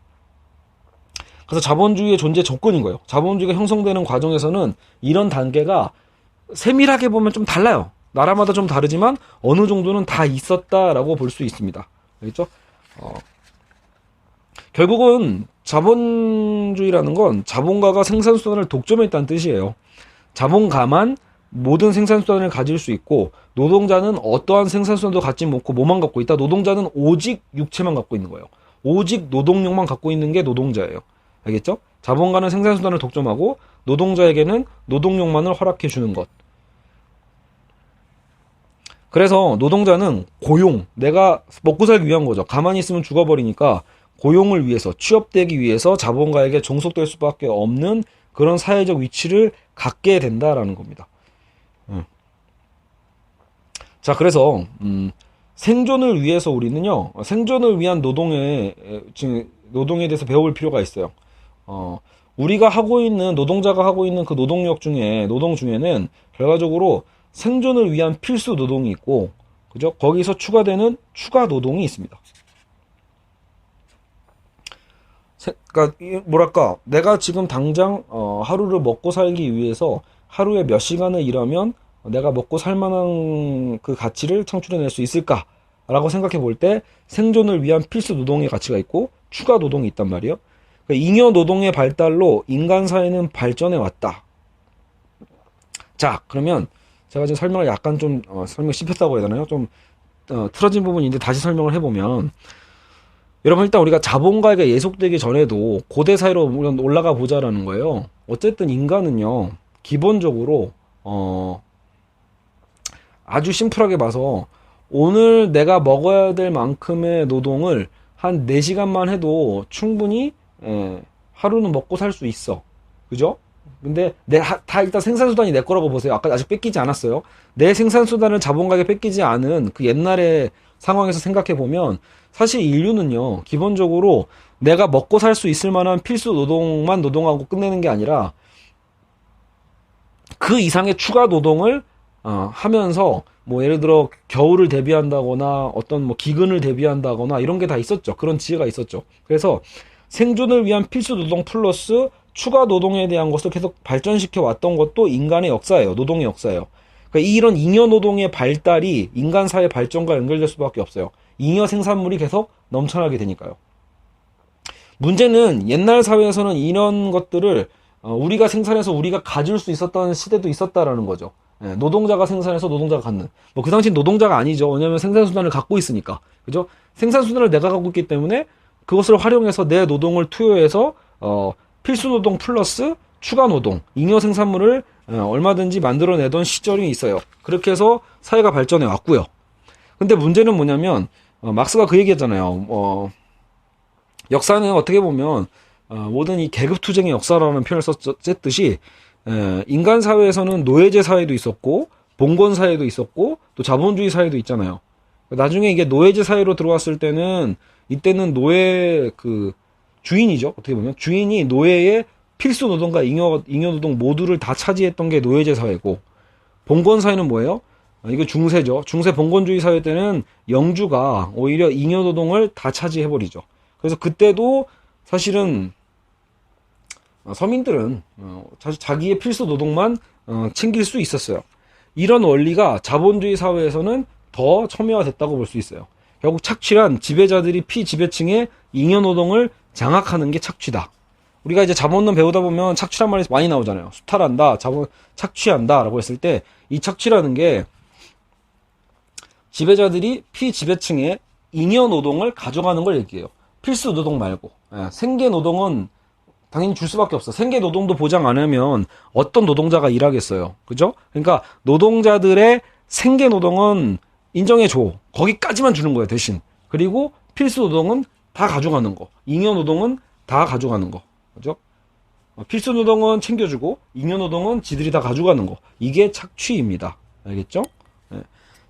그래서 자본주의의 존재 조건인 거예요. 자본주의가 형성되는 과정에서는 이런 단계가 세밀하게 보면 좀 달라요. 나라마다 좀 다르지만 어느 정도는 다 있었다라고 볼 수 있습니다. 알겠죠? 결국은 자본주의라는 건 자본가가 생산수단을 독점했다는 뜻이에요. 자본가만 모든 생산수단을 가질 수 있고 노동자는 어떠한 생산수단도 갖지 못고 뭐만 갖고 있다? 노동자는 오직 육체만 갖고 있는 거예요. 오직 노동력만 갖고 있는 게 노동자예요. 알겠죠? 자본가는 생산수단을 독점하고 노동자에게는 노동력만을 허락해 주는 것. 그래서 노동자는 고용, 내가 먹고 살기 위한 거죠. 가만히 있으면 죽어버리니까 고용을 위해서, 취업되기 위해서 자본가에게 종속될 수밖에 없는 그런 사회적 위치를 갖게 된다라는 겁니다. 자, 그래서 생존을 위해서 우리는요, 생존을 위한 노동에 대해서 배워볼 필요가 있어요. 우리가 하고 있는, 노동자가 하고 있는 그 노동 중에는 결과적으로 생존을 위한 필수 노동이 있고, 그죠? 거기서 추가되는 추가 노동이 있습니다. 그러니까 뭐랄까, 내가 지금 당장 하루를 먹고 살기 위해서 하루에 몇 시간을 일하면 내가 먹고 살 만한 그 가치를 창출해낼 수 있을까라고 생각해 볼 때 생존을 위한 필수 노동의 가치가 있고 추가 노동이 있단 말이에요. 그러니까 잉여 노동의 발달로 인간 사회는 발전해 왔다. 자, 그러면 제가 지금 설명을 약간 좀 설명 씹혔다고 해야 되나요? 좀 틀어진 부분인데 다시 설명을 해보면, 여러분 일단 우리가 자본가에게 예속되기 전에도 고대 사회로 올라가 보자라는 거예요. 어쨌든 인간은요, 기본적으로 아주 심플하게 봐서 오늘 내가 먹어야 될 만큼의 노동을 한 4시간만 해도 충분히 하루는 먹고 살 수 있어. 그죠? 근데 다 일단 생산수단이 내 거라고 보세요. 아직 뺏기지 않았어요. 내 생산수단을 자본가에게 뺏기지 않은 그 옛날의 상황에서 생각해 보면 사실 인류는요, 기본적으로 내가 먹고 살 수 있을 만한 필수 노동만 노동하고 끝내는 게 아니라 그 이상의 추가 노동을 하면서 뭐 예를 들어 겨울을 대비한다거나 어떤 뭐 기근을 대비한다거나 이런 게 다 있었죠. 그런 지혜가 있었죠. 그래서 생존을 위한 필수 노동 플러스 추가 노동에 대한 것을 계속 발전시켜 왔던 것도 인간의 역사예요. 노동의 역사예요. 그러니까 이런 잉여 노동의 발달이 인간 사회 발전과 연결될 수밖에 없어요. 잉여 생산물이 계속 넘쳐나게 되니까요. 문제는 옛날 사회에서는 이런 것들을 우리가 생산해서 우리가 가질 수 있었던 시대도 있었다라는 거죠. 예, 노동자가 생산해서 노동자가 갖는. 뭐 그 당시 노동자가 아니죠. 왜냐하면 생산수단을 갖고 있으니까. 그죠? 생산수단을 내가 갖고 있기 때문에 그것을 활용해서 내 노동을 투여해서 필수 노동 플러스 추가 노동, 잉여 생산물을 얼마든지 만들어내던 시절이 있어요. 그렇게 해서 사회가 발전해 왔고요. 근데 문제는 뭐냐면 막스가 그 얘기했잖아요. 역사는 어떻게 보면 모든 이 계급투쟁의 역사라는 표현을 썼듯이 인간 사회에서는 노예제 사회도 있었고 봉건 사회도 있었고 또 자본주의 사회도 있잖아요. 나중에 이게 노예제 사회로 들어왔을 때는 이때는 노예 그 주인이죠. 어떻게 보면 주인이 노예의 필수 노동과 잉여 노동 모두를 다 차지했던 게 노예제 사회고, 봉건 사회는 뭐예요? 이거 중세죠. 중세 봉건주의 사회 때는 영주가 오히려 잉여 노동을 다 차지해버리죠. 그래서 그때도 사실은 서민들은 자기의 필수 노동만 챙길 수 있었어요. 이런 원리가 자본주의 사회에서는 더 첨예화됐다고 볼 수 있어요. 결국 착취란 지배자들이 피지배층의 잉여 노동을 장악하는 게 착취다. 우리가 이제 자본론 배우다 보면 착취란 말이 많이 나오잖아요. 수탈한다, 착취한다 라고 했을 때 이 착취라는 게 지배자들이 피지배층의 잉여 노동을 가져가는 걸 얘기해요. 필수 노동 말고. 생계 노동은 당연히 줄 수밖에 없어. 생계 노동도 보장 안 하면 어떤 노동자가 일하겠어요. 그죠? 그러니까 노동자들의 생계 노동은 인정해줘. 거기까지만 주는 거예요, 대신. 그리고 필수 노동은 다 가져가는 거. 잉여 노동은 다 가져가는 거. 그죠? 필수 노동은 챙겨주고, 잉여 노동은 지들이 다 가져가는 거. 이게 착취입니다. 알겠죠? 네.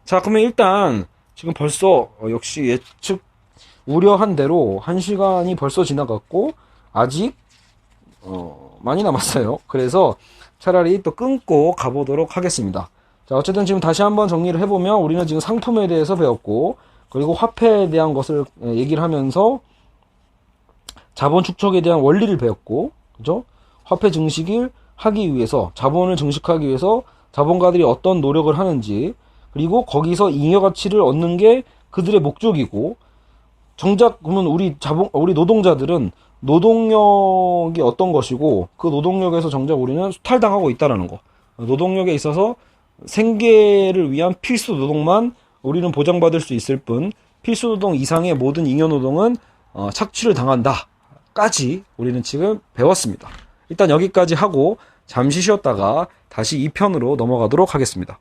자, 그러면 일단, 지금 벌써, 역시 예측, 우려한 대로 1시간이 벌써 지나갔고, 아직, 많이 남았어요. 그래서 차라리 또 끊고 가보도록 하겠습니다. 자, 어쨌든 지금 다시 한번 정리를 해보면, 우리는 지금 상품에 대해서 배웠고, 그리고 화폐에 대한 것을 얘기를 하면서, 자본 축적에 대한 원리를 배웠고, 그죠? 화폐 증식을 하기 위해서, 자본을 증식하기 위해서 자본가들이 어떤 노력을 하는지, 그리고 거기서 잉여 가치를 얻는 게 그들의 목적이고, 정작 그러면 우리 노동자들은 노동력이 어떤 것이고, 그 노동력에서 정작 우리는 수탈당하고 있다라는 거. 노동력에 있어서 생계를 위한 필수 노동만 우리는 보장받을 수 있을 뿐, 필수 노동 이상의 모든 잉여 노동은 착취를 당한다까지 우리는 지금 배웠습니다. 일단 여기까지 하고 잠시 쉬었다가 다시 2편으로 넘어가도록 하겠습니다.